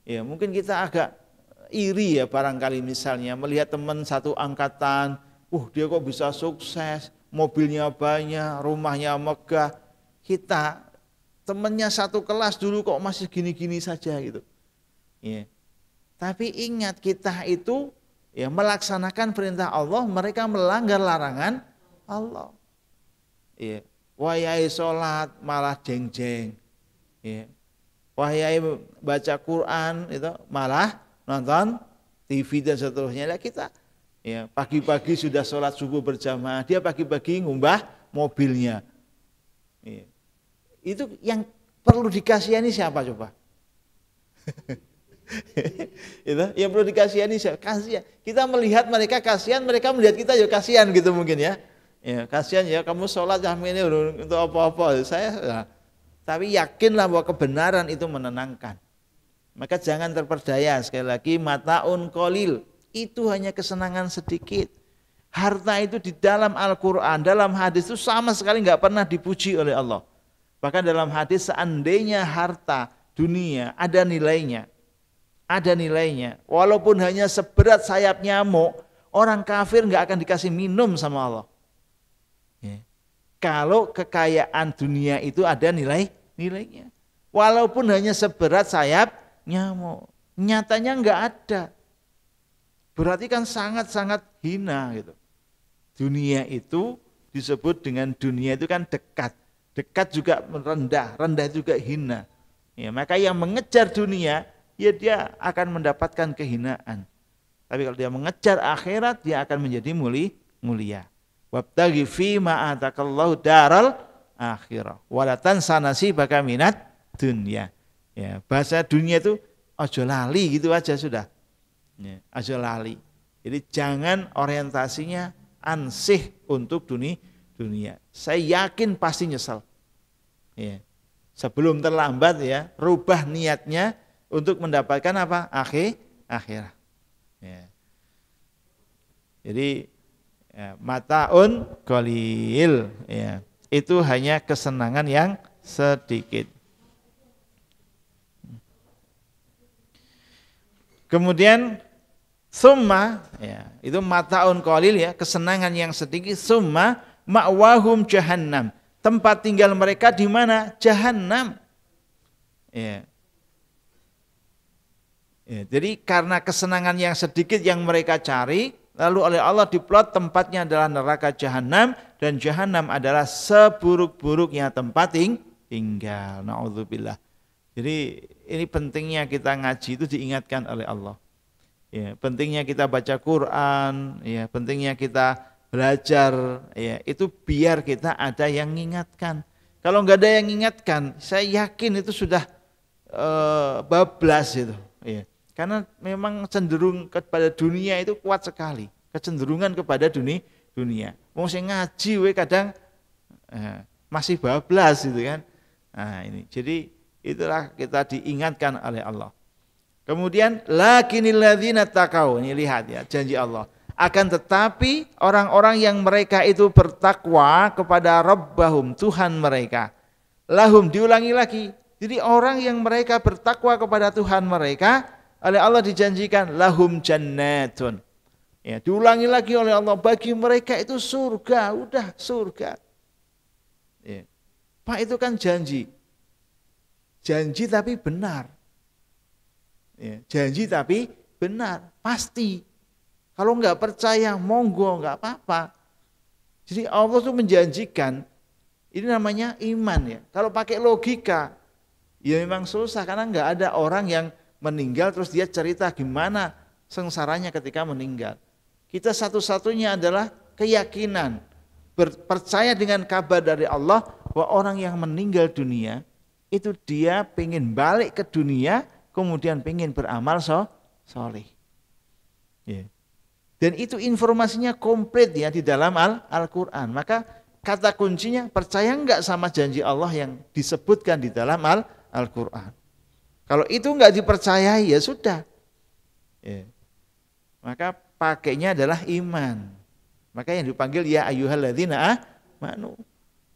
Ya, mungkin kita agak iri ya barangkali misalnya melihat teman satu angkatan, dia kok bisa sukses, mobilnya banyak, rumahnya megah. Kita temannya satu kelas dulu kok masih gini-gini saja gitu. Ya. Tapi ingat kita itu ya melaksanakan perintah Allah, mereka melanggar larangan Allah. Ya. Wahai sholat malah jeng-jeng. Ya. Wahai baca Quran itu malah nonton TV dan seterusnya. Nah, kita ya pagi-pagi sudah sholat subuh berjamaah, dia pagi-pagi ngumbah mobilnya. Ya. Itu yang perlu dikasihani siapa coba? Itu yang perlu dikasihani siapa? Kasihan. Kita melihat mereka kasihan, mereka melihat kita ya kasihan gitu mungkin ya. Ya kasihan ya kamu sholat ini untuk apa-apa. Tapi yakinlah bahwa kebenaran itu menenangkan. Maka jangan terperdaya, sekali lagi mataun qalil, itu hanya kesenangan sedikit. Harta itu di dalam Al-Quran, dalam hadis itu sama sekali nggak pernah dipuji oleh Allah. Bahkan dalam hadis seandainya harta dunia ada nilainya, walaupun hanya seberat sayap nyamuk, orang kafir nggak akan dikasih minum sama Allah. Ya. Kalau kekayaan dunia itu ada nilainya, walaupun hanya seberat sayap nyamuk, nyatanya nggak ada. Berarti kan sangat-sangat hina gitu. Dunia itu disebut dengan dunia itu kan dekat juga rendah juga hina. Ya, maka yang mengejar dunia ya dia akan mendapatkan kehinaan. Tapi kalau dia mengejar akhirat dia akan menjadi mulia. Wabtaghi fima atakallahu daral akhirah wala tansa nasibaka minat dunya. Ya, bahasa dunia itu ojo lali gitu aja sudah. Ya, ojo lali. Jadi jangan orientasinya ansih untuk dunia. Saya yakin pasti nyesal. Ya. Sebelum terlambat ya, rubah niatnya untuk mendapatkan apa? Akhirat. Ya. Jadi ya, mataun qalil ya. Itu hanya kesenangan yang sedikit. Kemudian summa ya, itu mataun qalil ya, kesenangan yang sedikit. Summa ma'wahum jahannam. Tempat tinggal mereka di mana? Jahannam. Ya. Ya, jadi karena kesenangan yang sedikit yang mereka cari, lalu oleh Allah diplot tempatnya adalah neraka Jahannam, dan Jahannam adalah seburuk-buruknya tempat tinggal. Na'udzubillah. Jadi ini pentingnya kita ngaji itu diingatkan oleh Allah. Ya, pentingnya kita baca Quran, ya, pentingnya kita belajar, ya, itu biar kita ada yang mengingatkan. Kalau nggak ada yang mengingatkan, saya yakin itu sudah bablas itu. Ya. Karena memang cenderung kepada dunia itu kuat sekali, kecenderungan kepada dunia. Mau sing ngaji we kadang masih bablas gitu kan. Nah, ini. Jadi itulah kita diingatkan oleh Allah. Kemudian lakinnal ladzina taqau, ini lihat ya janji Allah. Akan tetapi orang-orang yang mereka itu bertakwa kepada Rabbahum, Tuhan mereka. Lahum, diulangi lagi. Jadi orang yang mereka bertakwa kepada Tuhan mereka, oleh Allah dijanjikan lahum jannatun. Ya, diulangi lagi oleh Allah, bagi mereka itu surga, udah surga. Ya. Pak, itu kan janji. Janji tapi benar. Ya, janji tapi benar, pasti. Kalau enggak percaya, monggo, enggak apa-apa. Jadi Allah tuh menjanjikan, ini namanya iman ya. Kalau pakai logika, ya memang susah karena enggak ada orang yang meninggal terus dia cerita gimana sengsaranya ketika meninggal. Kita satu-satunya adalah keyakinan, percaya dengan kabar dari Allah bahwa orang yang meninggal dunia itu dia pengen balik ke dunia, kemudian pengen beramal soleh. Yeah. Dan itu informasinya komplit ya di dalam Al-Quran. Maka kata kuncinya, percaya enggak sama janji Allah yang disebutkan di dalam Al-Quran. Kalau itu enggak dipercayai ya sudah. Yeah. Maka pakainya adalah iman. Maka yang dipanggil ya ayyuhalladzina amanu.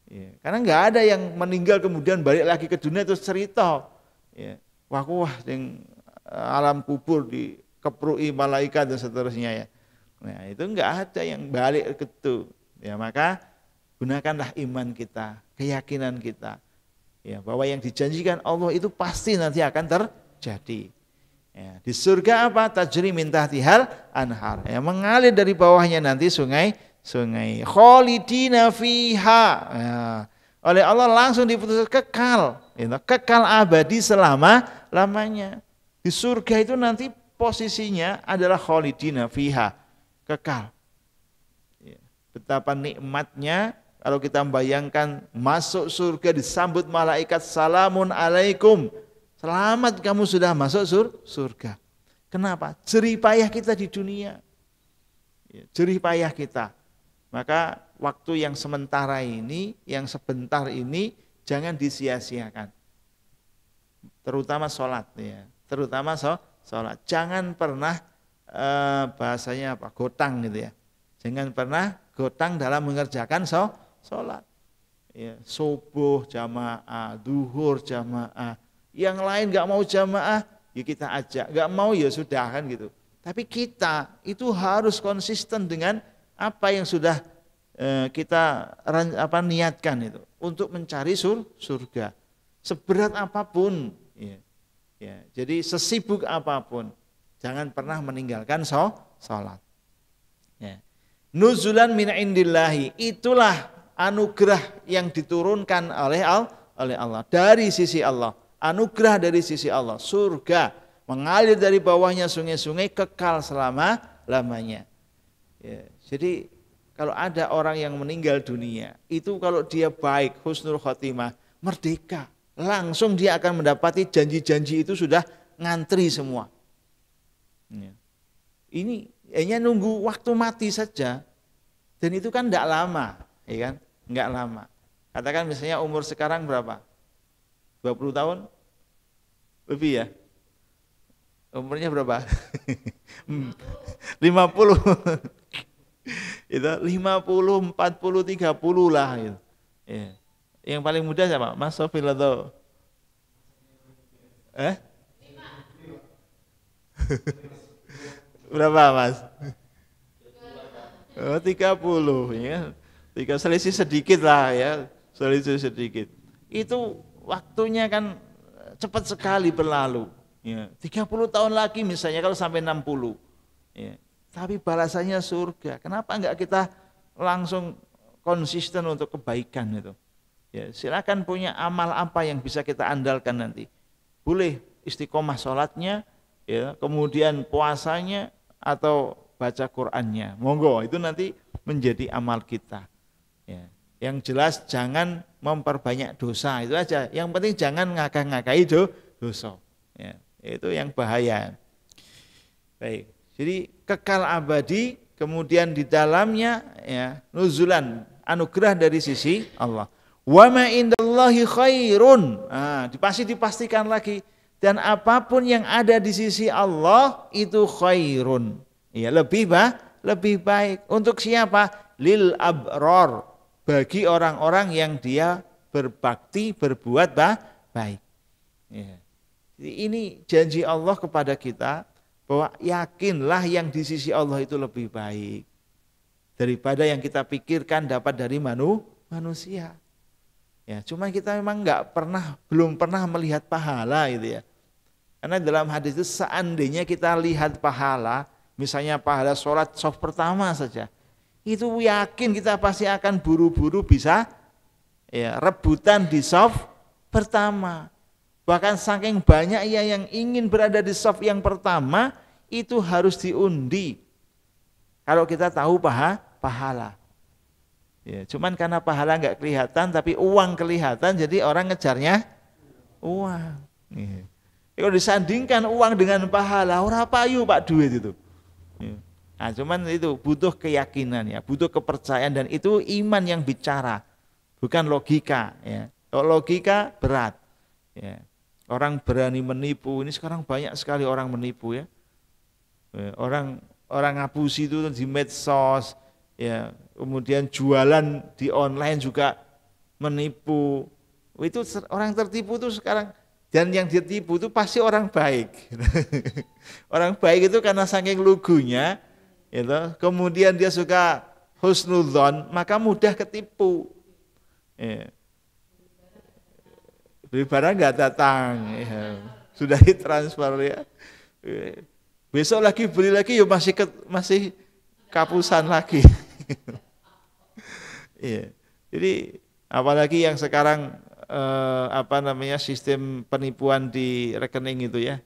Ya, karena enggak ada yang meninggal kemudian balik lagi ke dunia terus cerita. Ya, wah yang alam kubur dikeprui malaikat dan seterusnya ya. Nah, itu enggak ada yang balik ke itu. Ya, maka gunakanlah iman kita, keyakinan kita. Ya, bahwa yang dijanjikan Allah itu pasti nanti akan terjadi. Ya, di surga apa? Tajri min tahtihal anhar. Ya, mengalir dari bawahnya nanti sungai khalidina fiha. Ya, oleh Allah langsung diputuskan kekal, ya, kekal abadi selama-lamanya. Di surga itu nanti posisinya adalah khalidina fiha, kekal. Ya, betapa nikmatnya kalau kita membayangkan masuk surga disambut malaikat salamun alaikum. Selamat kamu sudah masuk surga. Kenapa? Jerih payah kita di dunia. Jerih payah kita. Maka waktu yang sementara ini, yang sebentar ini jangan disia-siakan. Terutama sholat. Ya. Terutama sholat. Jangan pernah bahasanya apa? Gotang gitu ya. Jangan pernah gotang dalam mengerjakan sholat. Ya. Subuh jamaah, duhur jamaah. Yang lain gak mau jamaah, ya kita ajak. Gak mau ya sudah kan gitu. Tapi kita itu harus konsisten dengan apa yang sudah kita niatkan itu. Untuk mencari surga. Seberat apapun. Ya. Jadi sesibuk apapun. Jangan pernah meninggalkan sholat. Ya. Nuzulan min indillahi. Itulah anugerah yang diturunkan oleh Allah. Dari sisi Allah. Anugerah dari sisi Allah, surga mengalir dari bawahnya sungai-sungai kekal selama-lamanya. Ya, jadi kalau ada orang yang meninggal dunia, itu kalau dia baik, husnul khotimah, merdeka, langsung dia akan mendapati janji-janji itu sudah ngantri semua. Ya. Ini hanya nunggu waktu mati saja, dan itu kan tidak lama, ya kan? Enggak lama. Katakan misalnya umur sekarang berapa? 20 tahun? Lebih ya? Umurnya berapa? 50. Itu 50, 40, 30 lah gitu. Ya. Yang paling muda siapa? Mas Sofil atau? Berapa Mas? 30 ya. Selisih sedikit lah ya. Selisih sedikit. Itu waktunya kan cepat sekali berlalu. Ya, 30 tahun lagi misalnya kalau sampai 60. Ya, tapi balasannya surga. Kenapa enggak kita langsung konsisten untuk kebaikan itu? Ya, silakan punya amal apa yang bisa kita andalkan nanti. Boleh istiqomah sholatnya, ya, kemudian puasanya atau baca Qur'annya. Monggo, itu nanti menjadi amal kita. Ya. Yang jelas jangan memperbanyak dosa, itu aja. Yang penting jangan ngakai-ngakai dosa. Ya, itu yang bahaya. Baik. Jadi kekal abadi, kemudian di dalamnya ya nuzulan, anugerah dari sisi Allah. Wa ma indallahi khairun. Dipastikan lagi, dan apapun yang ada di sisi Allah itu khairun. Ya, lebih baik. Untuk siapa? Lil abror. Bagi orang-orang yang dia berbakti, berbuat baik. Ya. Jadi ini janji Allah kepada kita, bahwa yakinlah yang di sisi Allah itu lebih baik daripada yang kita pikirkan dapat dari manusia. Ya, cuma kita memang belum pernah melihat pahala gitu ya. Karena dalam hadis itu seandainya kita lihat pahala, misalnya pahala sholat shaf pertama saja, itu yakin kita pasti akan buru-buru bisa ya rebutan di shaf pertama. Bahkan saking banyak yang ingin berada di shaf yang pertama, itu harus diundi. Kalau kita tahu pahala. Ya, cuman karena pahala nggak kelihatan, tapi uang kelihatan, jadi orang ngejarnya uang. Ya. Kalau disandingkan uang dengan pahala, ora payu Pak duit itu. Ya. Nah, cuman itu butuh keyakinan ya, butuh kepercayaan, dan itu iman yang bicara, bukan logika. Ya. Kalau logika berat. Ya. Orang berani menipu, ini sekarang banyak sekali orang menipu ya. Orang ngapusi itu di medsos, ya, kemudian jualan di online juga menipu. Itu orang tertipu itu sekarang, dan yang ditipu itu pasti orang baik. Orang baik itu karena saking lugunya, gitu, kemudian dia suka husnudzon, maka mudah ketipu. Ya. Beli barang nggak datang, ya. Sudah ditransfer ya. Besok lagi beli lagi, ya masih kapusan lagi. Ya. Jadi apalagi yang sekarang sistem penipuan di rekening itu ya,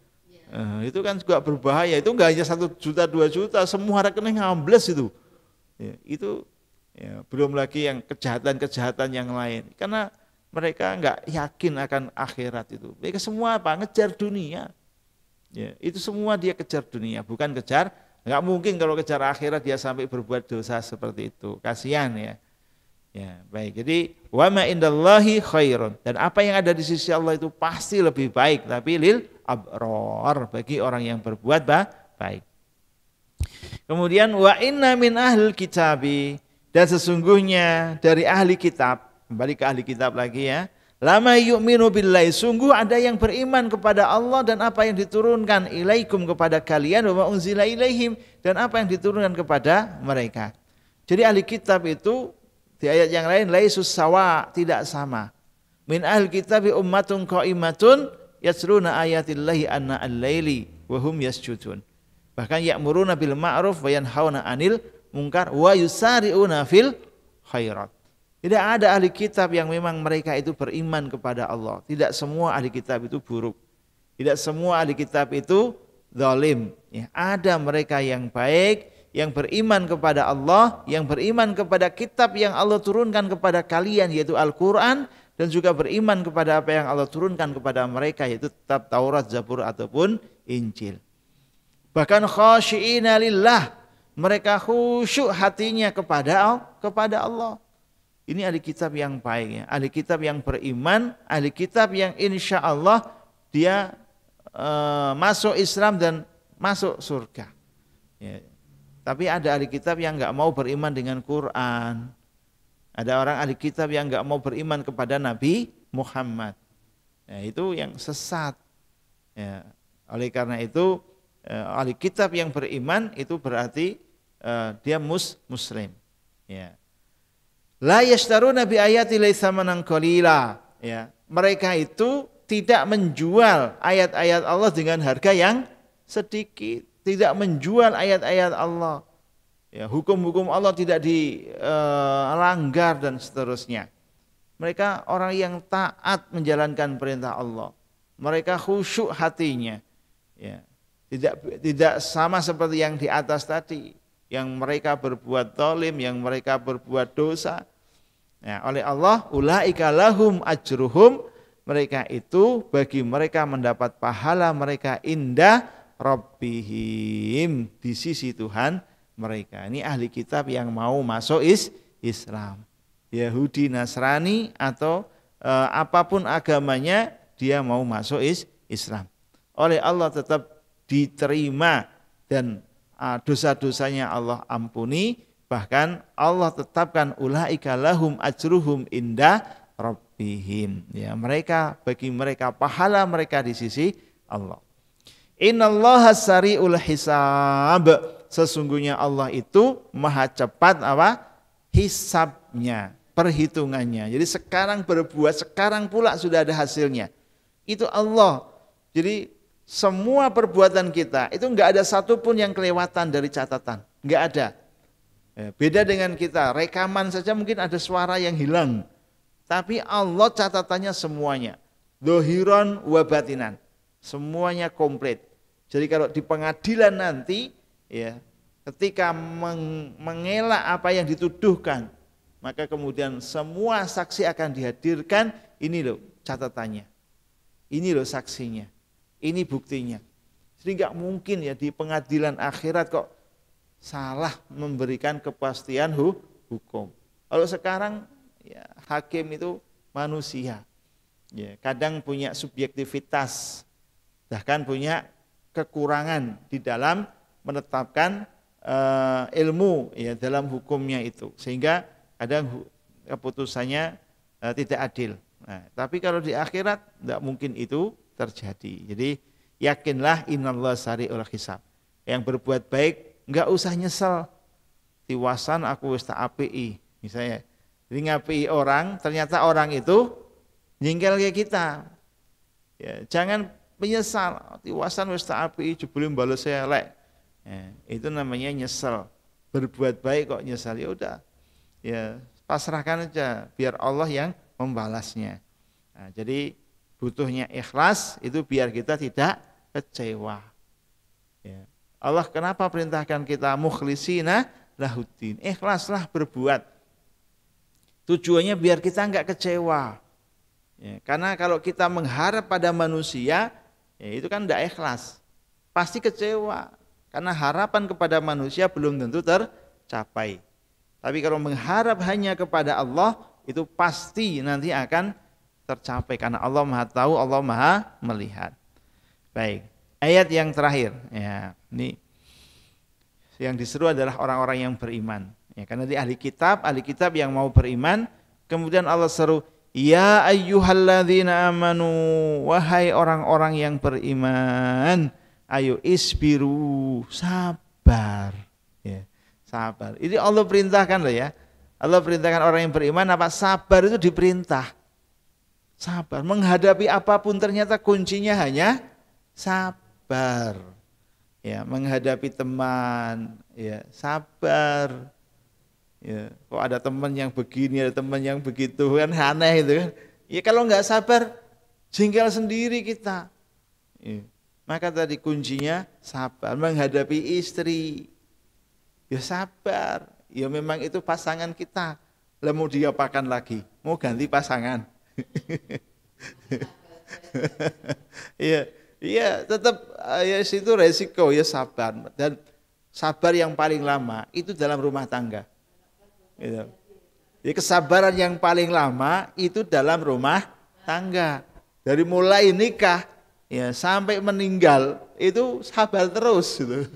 itu kan juga berbahaya. Itu nggak hanya 1 juta 2 juta, semua rekening ambles itu. Ya, itu ya, belum lagi yang kejahatan yang lain. Karena mereka nggak yakin akan akhirat itu. Mereka semua ngejar dunia. Ya, itu semua dia kejar dunia, bukan kejar. Nggak mungkin kalau kejar akhirat dia sampai berbuat dosa seperti itu. Kasihan ya. Ya, baik. Jadi wa ma indallahi khairun, dan apa yang ada di sisi Allah itu pasti lebih baik, tapi lil abror, bagi orang yang berbuat baik. Kemudian wa inna min ahlil kitabi, dan sesungguhnya dari ahli kitab, kembali ke ahli kitab lagi ya, lama yu'minu billahi, sungguh ada yang beriman kepada Allah dan apa yang diturunkan ilaikum kepada kalian, wa unzila ilaihim, dan apa yang diturunkan kepada mereka. Jadi ahli kitab itu di ayat yang lain laisus sawa, tidak sama. Min ahli kitabi ummatun qaimatun yasluna ayatillahi anna al-laili wa hum yasjudun. Bahkan ya'muruna bil ma'ruf wa yanhauna 'anil munkar wa yusari'una fil khairat. Tidak ada ahli kitab yang memang mereka itu beriman kepada Allah. Tidak semua ahli kitab itu buruk. Tidak semua ahli kitab itu zalim. Ya, ada mereka yang baik, yang beriman kepada Allah, yang beriman kepada kitab yang Allah turunkan kepada kalian, yaitu Al-Quran, dan juga beriman kepada apa yang Allah turunkan kepada mereka, yaitu kitab Taurat, Zabur, ataupun Injil. Bahkan khasyi'ina lillah, mereka khusyuk hatinya kepada Allah. Ini ahli kitab yang baik ya, ahli kitab yang beriman, ahli kitab yang insya Allah dia masuk Islam dan masuk surga. Ya. Tapi ada ahli kitab yang nggak mau beriman dengan Quran. Ada orang ahli kitab yang nggak mau beriman kepada Nabi Muhammad. Ya, itu yang sesat. Ya. Oleh karena itu ahli kitab yang beriman itu berarti dia muslim. Ya. La yashtaruna bi ayati laitsamanan qalila, ya. Mereka itu tidak menjual ayat-ayat Allah dengan harga yang sedikit, tidak menjual ayat-ayat Allah. Ya, hukum-hukum Allah tidak dilanggar dan seterusnya. Mereka orang yang taat menjalankan perintah Allah. Mereka khusyuk hatinya. Ya. Tidak sama seperti yang di atas tadi, yang mereka berbuat zalim, yang mereka berbuat dosa. Ya, oleh Allah, ulaika lahum ajruhum, mereka itu bagi mereka mendapat pahala mereka indah rabbihim, di sisi Tuhan mereka. Ini ahli kitab yang mau masuk Islam. Yahudi, Nasrani atau apapun agamanya, dia mau masuk Islam. Oleh Allah tetap diterima dan dosa-dosanya Allah ampuni. Bahkan Allah tetapkan ulaika lahum ajruhum inda rabbihim. Ya, bagi mereka pahala mereka di sisi Allah. Innallaha sari'ul hisab. Sesungguhnya Allah itu maha cepat hisabnya, perhitungannya. Jadi sekarang berbuat, sekarang pula sudah ada hasilnya. Itu Allah. Jadi semua perbuatan kita itu enggak ada satupun yang kelewatan dari catatan. Enggak ada. Beda dengan kita, rekaman saja mungkin ada suara yang hilang. Tapi Allah catatannya semuanya. Dohiron wa batinan. Semuanya komplit. Jadi kalau di pengadilan nanti, ya, ketika mengelak apa yang dituduhkan, maka kemudian semua saksi akan dihadirkan. Ini loh catatannya, ini loh saksinya, ini buktinya. Jadi nggak mungkin ya di pengadilan akhirat kok salah memberikan kepastian hukum. Kalau sekarang ya, hakim itu manusia, ya, kadang punya subjektivitas, bahkan punya kekurangan di dalam menetapkan ilmu ya dalam hukumnya itu, sehingga kadang keputusannya tidak adil. Nah, tapi kalau di akhirat tidak mungkin itu terjadi. Jadi yakinlah innallaha sari'ul hisab. Yang berbuat baik enggak usah nyesel. Tiwasan aku wis tak apiki misalnya. Jadi ngapiki orang, ternyata orang itu nyingkel kayak kita. Ya, jangan menyesal. Tiwasan wis tak apiki jebule bales elek. Ya, itu namanya nyesel. Berbuat baik kok nyesal, ya udah. Ya, pasrahkan aja biar Allah yang membalasnya. Nah, jadi butuhnya ikhlas itu biar kita tidak kecewa. Ya. Allah kenapa perintahkan kita mukhlisina lahuddin? Ikhlaslah berbuat. Tujuannya biar kita enggak kecewa. Ya, karena kalau kita mengharap pada manusia, ya itu kan enggak ikhlas. Pasti kecewa. Karena harapan kepada manusia belum tentu tercapai. Tapi kalau mengharap hanya kepada Allah, itu pasti nanti akan tercapai. Karena Allah Maha Tahu, Allah Maha Melihat. Baik, ayat yang terakhir. Ya, ini yang diseru adalah orang-orang yang beriman. Ya, karena di ahli kitab yang mau beriman, kemudian Allah seru, ya ayyuhalladzina amanu, wahai orang-orang yang beriman, ayo isbiru, sabar. Ya, sabar. Ini Allah perintahkan loh ya. Allah perintahkan orang yang beriman apa? Sabar itu diperintah. Sabar. Menghadapi apapun ternyata kuncinya hanya sabar. Ya, menghadapi teman, ya, sabar. Ya, kok ada teman yang begini, ada teman yang begitu, kan aneh itu kan. Ya kalau nggak sabar, jengkel sendiri kita. Ya. Maka tadi kuncinya sabar. Menghadapi istri, ya sabar. Ya memang itu pasangan kita. Lah mau diapakan lagi? Mau ganti pasangan? Iya, iya tetap ya itu resiko, ya sabar. Dan sabar yang paling lama itu dalam rumah tangga. Gitu. Jadi kesabaran yang paling lama itu dalam rumah tangga. Dari mulai nikah ya sampai meninggal itu sabar terus gitu.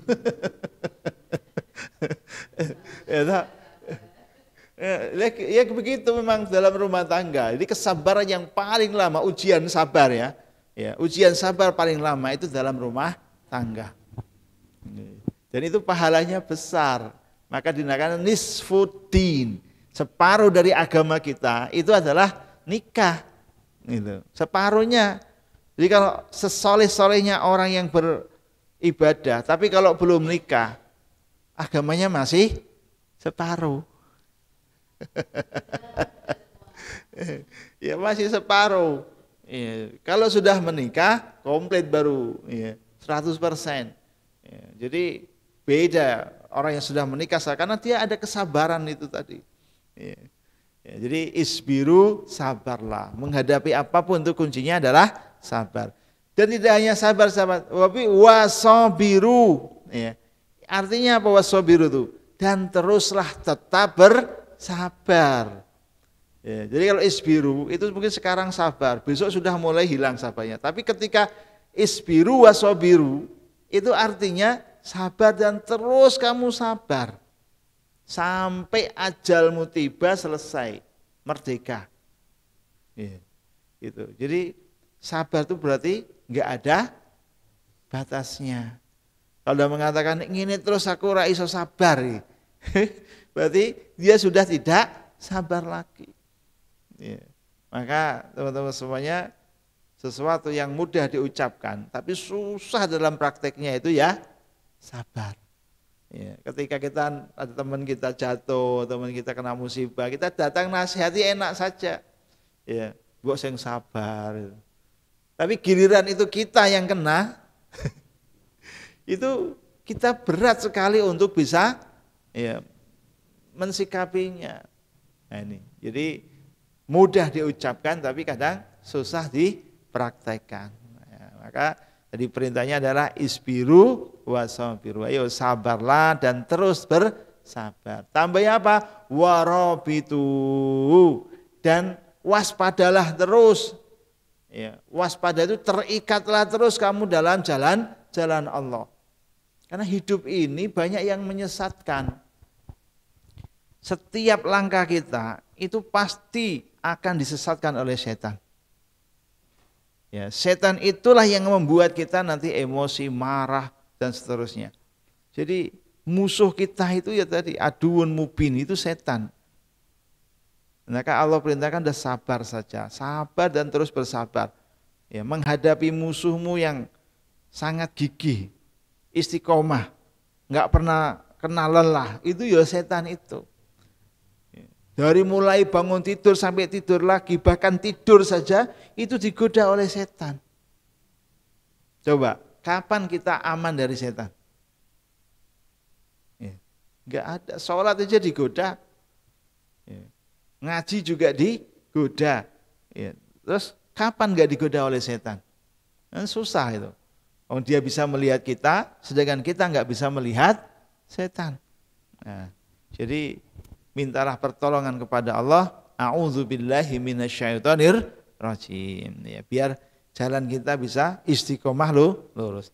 Ya begitu memang dalam rumah tangga. Jadi kesabaran yang paling lama, ujian sabar ya. Ya, ujian sabar paling lama itu dalam rumah tangga. Dan itu pahalanya besar. Maka dinamakan nisfuddin. Separuh dari agama kita itu adalah nikah. Gitu. Separuhnya. Jadi kalau sesoleh-solehnya orang yang beribadah, tapi kalau belum nikah, agamanya masih separuh. Ya masih separuh. Ya, kalau sudah menikah, komplit baru ya, 100%. Ya, jadi beda orang yang sudah menikah karena dia ada kesabaran itu tadi. Ya. Ya, jadi isbiru, sabarlah. Menghadapi apapun itu kuncinya adalah sabar. Dan tidak hanya sabar, tapi wasobiru. Ya. Artinya apa wasobiru itu? Dan teruslah tetap bersabar. Ya, jadi kalau isbiru itu mungkin sekarang sabar, besok sudah mulai hilang sabarnya. Tapi ketika isbiru wasobiru itu artinya sabar dan terus kamu sabar sampai ajalmu tiba selesai merdeka. Ya, gitu. Jadi sabar itu berarti nggak ada batasnya. Kalau dia mengatakan ini terus aku ra iso sabar, berarti dia sudah tidak sabar lagi. Ya. Maka teman-teman semuanya sesuatu yang mudah diucapkan, tapi susah dalam prakteknya itu ya sabar. Ya. Ketika kita ada teman kita jatuh, teman kita kena musibah, kita datang nasihati enak saja. Ya, mbok sing sabar. Tapi giliran itu kita yang kena, itu kita berat sekali untuk bisa ya, mensikapinya. Nah ini, jadi mudah diucapkan tapi kadang susah dipraktekkan. Ya, maka jadi perintahnya adalah isbiru wasabiru. Ayo sabarlah dan terus bersabar. Tambahnya apa? Warabitu, dan waspadalah terus. Ya, waspada itu terikatlah terus kamu dalam jalan Allah. Karena hidup ini banyak yang menyesatkan. Setiap langkah kita itu pasti akan disesatkan oleh setan. Ya, setan itulah yang membuat kita nanti emosi, marah dan seterusnya. Jadi musuh kita itu ya tadi aduun mubin itu setan. Maka Allah perintahkan dah sabar saja, sabar dan terus bersabar. Ya, menghadapi musuhmu yang sangat gigih, istiqomah, nggak pernah kena lelah, itu ya setan itu. Dari mulai bangun tidur sampai tidur lagi, bahkan tidur saja itu digoda oleh setan. Coba, kapan kita aman dari setan? Ya, nggak ada, sholat aja digoda. Ya. Ngaji juga digoda. Ya. Terus kapan gak digoda oleh setan? Nah, susah itu. Oh, dia bisa melihat kita, sedangkan kita nggak bisa melihat setan. Nah, jadi mintalah pertolongan kepada Allah. A'udzubillahi minasyaitonir rajim. Ya, biar jalan kita bisa istiqomah lurus.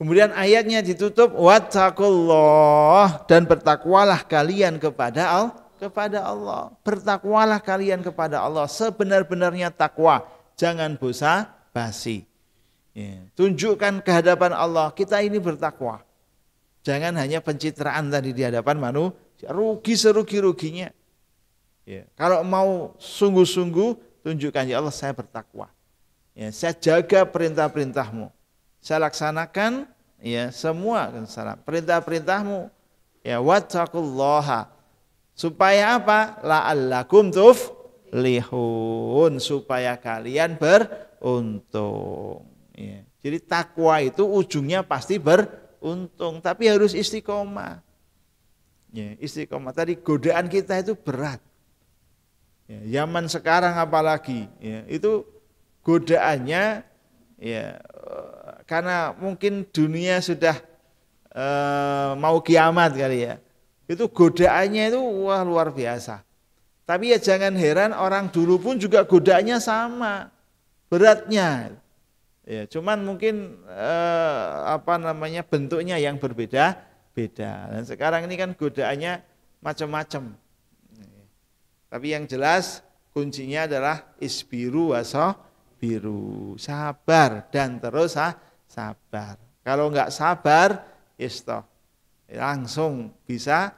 Kemudian ayatnya ditutup wattaqullah, dan bertakwalah kalian kepada Allah. Bertakwalah kalian kepada Allah sebenar-benarnya takwa. Jangan basa-basi. Ya. Tunjukkan kehadapan Allah, kita ini bertakwa. Jangan hanya pencitraan tadi di hadapan manusia, rugi serugi-ruginya. Ya. Kalau mau sungguh-sungguh, tunjukkan ya Allah saya bertakwa. Ya, saya jaga perintah-perintahmu. Saya laksanakan ya semua perintah-perintahmu. Ya wattaqullaha. Supaya apa? La'allakum tuflihun, supaya kalian beruntung. Ya. Jadi takwa itu ujungnya pasti beruntung, tapi harus istiqomah. Ya, istiqomah. Tadi godaan kita itu berat. Ya, zaman sekarang apalagi, ya, itu godaannya ya karena mungkin dunia sudah mau kiamat kali ya. Itu godaannya itu wah luar biasa. Tapi ya jangan heran orang dulu pun juga godaannya sama beratnya. Ya, cuman mungkin bentuknya yang berbeda-beda. Dan sekarang ini kan godaannya macam-macam. Tapi yang jelas kuncinya adalah isbiru wasabiru, sabar dan terus sabar. Kalau enggak sabar, langsung bisa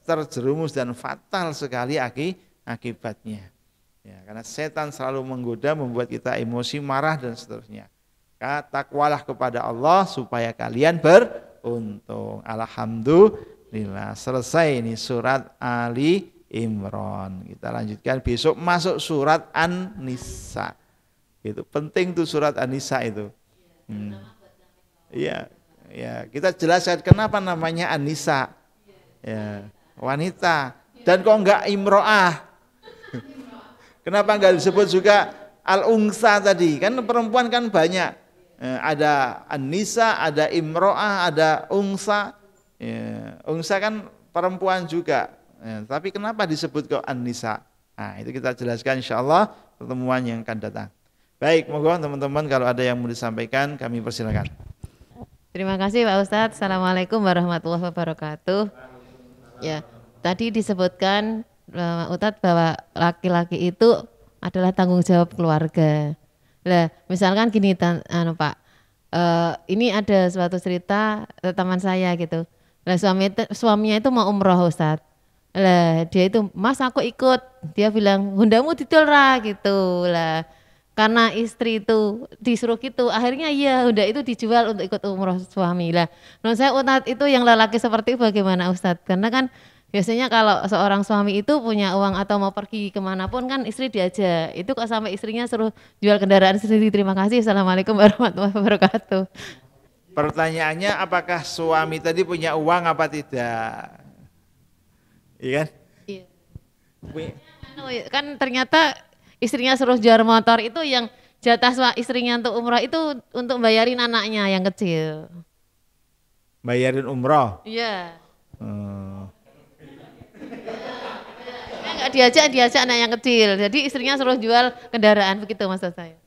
terjerumus dan fatal sekali akibatnya. Ya, karena setan selalu menggoda, membuat kita emosi, marah dan seterusnya. Takwalah kepada Allah supaya kalian beruntung. Alhamdulillah, selesai ini surat Ali Imran. Kita lanjutkan besok masuk surat An-Nisa. Itu penting tuh surat An-Nisa itu. Iya. Ya, kita jelaskan kenapa namanya An-Nisa. Ya, wanita. Dan kok enggak imro'ah? Kenapa enggak disebut juga al-ungsa tadi, kan perempuan kan banyak. Ada an-nisa, ada imro'ah, ada ungsa. Ya, ungsa kan perempuan juga. Ya, tapi kenapa disebut kok an-nisa? Nah, itu kita jelaskan insyaallah pertemuan yang akan datang. Baik, moga teman-teman kalau ada yang mau disampaikan kami persilakan. Terima kasih Pak Ustadz. Assalamualaikum warahmatullahi wabarakatuh. Ya, tadi disebutkan Ustadz bahwa laki-laki itu adalah tanggung jawab keluarga. Lah, misalkan gini Pak, ini ada suatu cerita teman saya gitu. Lah suaminya itu mau umroh Ustadz. Lah dia itu, Mas aku ikut. Dia bilang, Hondamu didol ra gitu. Lah karena istri itu disuruh gitu, akhirnya iya Honda itu dijual untuk ikut umroh suami. Lah menurut saya Ustadz itu yang lelaki seperti itu bagaimana Ustadz? Karena kan biasanya kalau seorang suami itu punya uang atau mau pergi kemanapun kan istri diajak. Itu kok sampai istrinya suruh jual kendaraan sendiri. Terima kasih. Assalamualaikum warahmatullahi wabarakatuh. Pertanyaannya apakah suami tadi punya uang apa tidak? Iya kan? Iya. Kan ternyata istrinya suruh jual motor itu yang jatah istrinya untuk umroh itu untuk bayarin anaknya yang kecil. Bayarin umroh? Iya. Enggak diajak anak yang kecil. Jadi istrinya suruh jual kendaraan begitu maksud saya.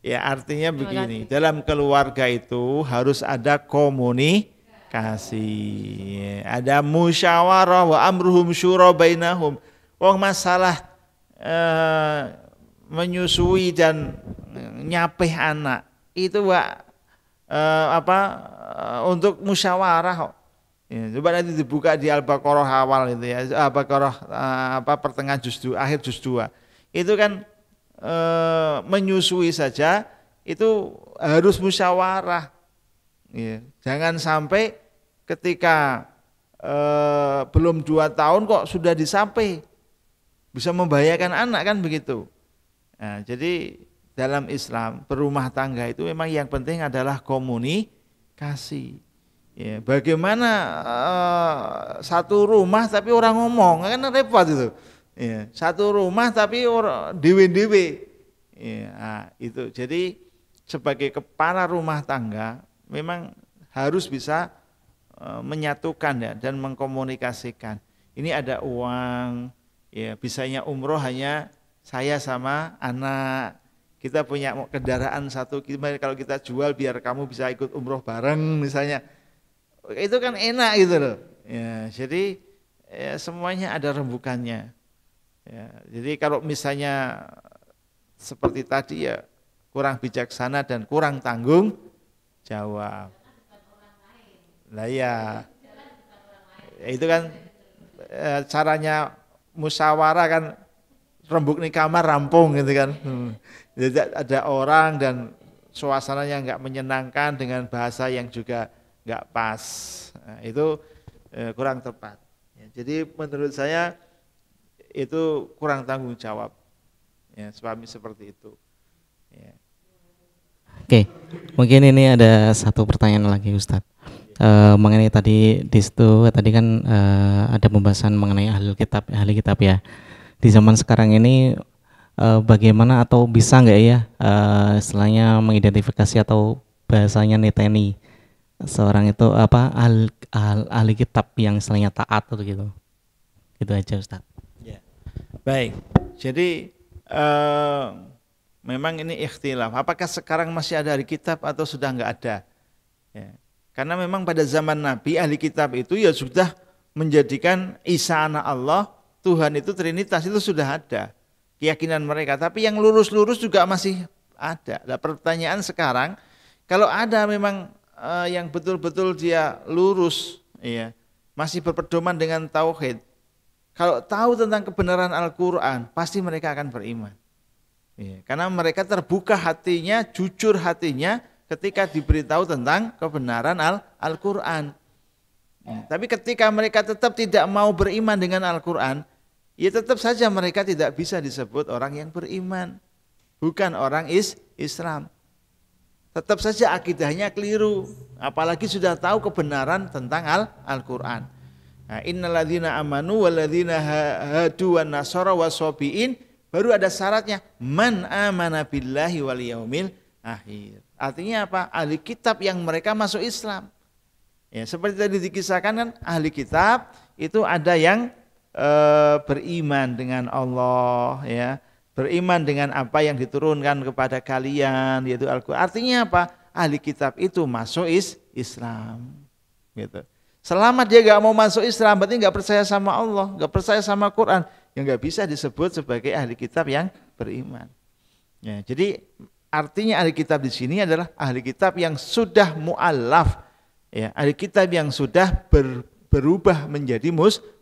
Ya artinya begini, dalam keluarga itu harus ada komunikasi, ada musyawarah wa amruhum syura bainahum. Wong masalah menyusui dan nyapih anak itu untuk musyawarah kok. Ya, coba nanti dibuka di Al-Baqarah awal itu ya, Al-Baqarah pertengahan akhir juz 2. Itu kan menyusui saja itu harus musyawarah. Ya, jangan sampai ketika belum 2 tahun kok sudah disampai, bisa membahayakan anak kan begitu. Nah, jadi dalam Islam berumah tangga itu memang yang penting adalah komunikasi. Ya, bagaimana satu rumah tapi orang ngomong kan repot itu. Ya, satu rumah tapi orang dewe-dewe. Ya, nah, itu. Jadi sebagai kepala rumah tangga memang harus bisa menyatukan ya dan mengkomunikasikan. Ini ada uang, ya bisanya umroh hanya saya sama anak. Kita punya kendaraan satu, kalau kita jual biar kamu bisa ikut umroh bareng misalnya. Itu kan enak gitu loh. Ya, jadi ya, semuanya ada rembukannya. Ya, jadi kalau misalnya seperti tadi ya kurang bijaksana dan kurang tanggung jawab. Lah ya, itu kan caranya musyawarah kan rembuk nih kamar rampung gitu kan. Jadi ada orang dan suasananya nggak menyenangkan dengan bahasa yang juga nggak pas, nah, itu kurang tepat. Ya, jadi menurut saya itu kurang tanggung jawab. Ya, suami seperti itu. Ya. Oke, mungkin ini ada satu pertanyaan lagi Ustadz. Mengenai tadi di situ tadi kan ada pembahasan mengenai ahli kitab ya. Di zaman sekarang ini bagaimana atau bisa nggak ya istilahnya mengidentifikasi atau bahasanya niteni seorang itu ahli kitab yang istilahnya taat atau gitu. Gitu aja Ustaz. Ya. Baik. Jadi memang ini ikhtilaf. Apakah sekarang masih ada ahli kitab atau sudah enggak ada? Ya. Karena memang pada zaman Nabi ahli kitab itu ya sudah menjadikan Isa anak Allah, Tuhan itu Trinitas itu sudah ada keyakinan mereka. Tapi yang lurus-lurus juga masih ada. Nah, pertanyaan sekarang, kalau ada memang yang betul-betul dia lurus, ya, masih berpedoman dengan tauhid. Kalau tahu tentang kebenaran Al-Quran, pasti mereka akan beriman. Ya, karena mereka terbuka hatinya, jujur hatinya ketika diberitahu tentang kebenaran Al-Quran. Ya, tapi ketika mereka tetap tidak mau beriman dengan Al-Quran, ya tetap saja mereka tidak bisa disebut orang yang beriman, bukan orang Islam. Tetap saja akidahnya keliru, apalagi sudah tahu kebenaran tentang Al-Quran. Nah, innalladzina amanu walladzina hadu wan nasara wasobiin baru ada syaratnya man amana billahi wal yaumil akhir. Artinya apa? Ahli kitab yang mereka masuk Islam. Ya, seperti tadi dikisahkan kan ahli kitab itu ada yang beriman dengan Allah, ya, beriman dengan apa yang diturunkan kepada kalian yaitu Al-Qur'an. Artinya apa? Ahli kitab itu masuk Islam. Gitu. Selama dia nggak mau masuk Islam, berarti nggak percaya sama Allah, nggak percaya sama Quran, yang nggak bisa disebut sebagai ahli kitab yang beriman. Ya, jadi artinya ahli kitab di sini adalah ahli kitab yang sudah mu'allaf, ya, ahli kitab yang sudah berubah menjadi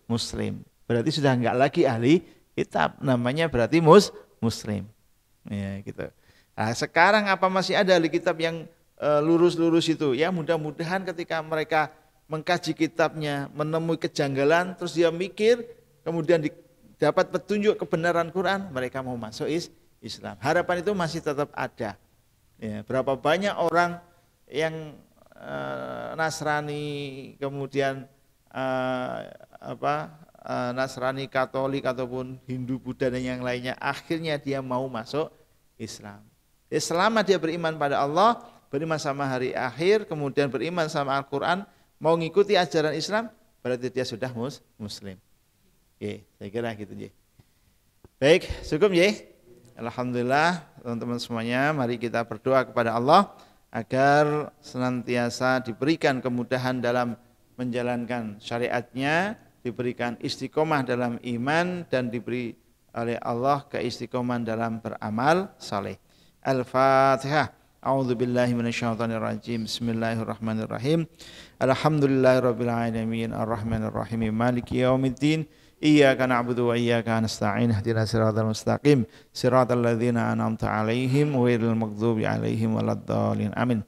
muslim. Berarti sudah nggak lagi ahli kitab, namanya berarti muslim. Ya, gitu. Nah, sekarang apa masih ada ahli kitab yang lurus-lurus itu? Ya, mudah-mudahan ketika mereka mengkaji kitabnya, menemui kejanggalan, terus dia mikir, kemudian dapat petunjuk kebenaran Quran, mereka mau masuk Islam. Harapan itu masih tetap ada. Ya, berapa banyak orang yang Nasrani, kemudian Nasrani, Katolik ataupun Hindu, Buddha dan yang lainnya, akhirnya dia mau masuk Islam. Ya, selama dia beriman pada Allah, beriman sama hari akhir, kemudian beriman sama Al-Quran, mau ngikuti ajaran Islam, berarti dia sudah muslim. Oke, saya kira gitu ya. Baik, cukup ya. Alhamdulillah teman-teman semuanya, mari kita berdoa kepada Allah agar senantiasa diberikan kemudahan dalam menjalankan syariatnya, diberikan istiqomah dalam iman, dan diberi oleh Allah keistiqomahan dalam beramal saleh. Al-Fatihah. A'udzu billahi minasyaitonir rajim. Bismillahirrahmanirrahim. Alhamdulillahirabbil alamin arrahmanir rahim maliki yaumiddin. Iyyaka na'budu wa iyyaka nasta'in. Ihdinas siratal mustaqim. Siratal ladzina an'amta 'alaihim ghairil maghdubi 'alaihim waladdallin. Amin.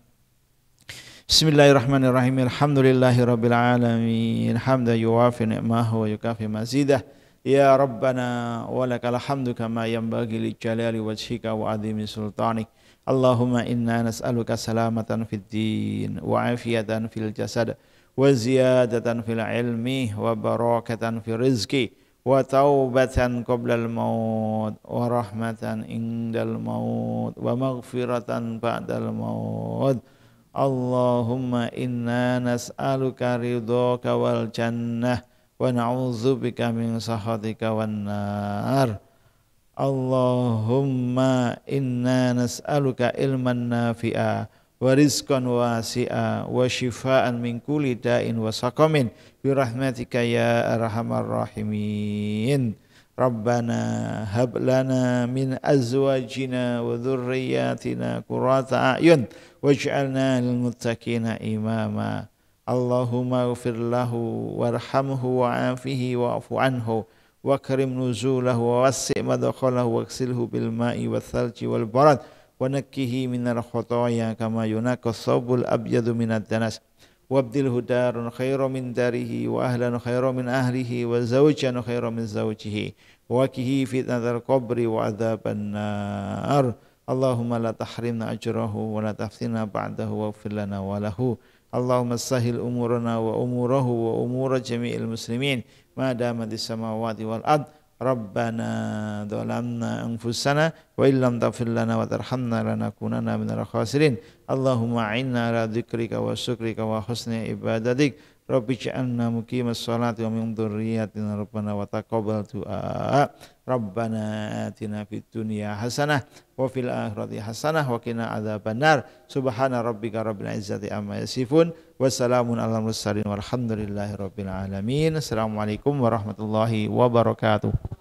Bismillahirrahmanirrahim. Alhamdulillahirabbil alamin. Hamdan yuwafi ni'mahu wa yukafi mazidah. Ya Rabbana walakal hamdu kama yanbaghi li jalali wajhika wa 'azimi sultanik. Allahumma inna nas'aluka salamatan fid din wa afiyatan fil jasad wa ziyadatan fil ilmi wa barakatan fil rizqi wa taubatan qoblal maut wa rahmatan indal maut wa maghfiratan ba'dal maut. Allahumma inna nas'aluka ridhaka wal jannah wa na'udzubika min sakhatika wan nar. Allahumma inna nas'aluka ilman nafi'a wa rizqan wasi'a wa shifaan min kulli da'in wa saqamin bi rahmatika ya arhamar rahimin. Rabbana hab lana min azwajina wa dhurriyyatina qurrata a'yun waj'alna lil muttaqina imama. Allahumma ighfir lahu warhamhu wa'afihi wa'fu anhu wakrim nuzulahu wa wassi' madkhalahu waghsilhu bil ma'i wath thalji wal barad wa nakkihi minal khotoya kama yunaqqa thawbul abyadu minad danas wabdilhu darun khairan min darihi wa ahlan khairan min ahlihi wa zawjan khairan min zawjihi wa waqihi fitnatal qabri wa adzaban nar. Allahumma la tahrimna ajrahu wa la taftina ba'dahu waghfir lana wa lahu. Allahumma sahil umurana wa umurahu wa umura jami'il muslimin ma damatis samawati wal ard. Rabbana dhalamna anfusana wa illam taghfir lana wa tarhamna lanakunanna minal khasirin. Allahumma a'inna ala dzikrika wa syukrika wa husni ibadatik. Rabbi ja'alna muqimas sholati wa min dzurriyyatina rabbana wa taqabbal du'a. Rabbana atina fid dunya hasanah wa fil akhirati hasanah wa qina adzabannar. Subhana rabbika rabbil izzati amma yasifun wa salamun alal mursalin walhamdulillahi rabbil alamin. Assalamualaikum warahmatullahi wabarakatuh.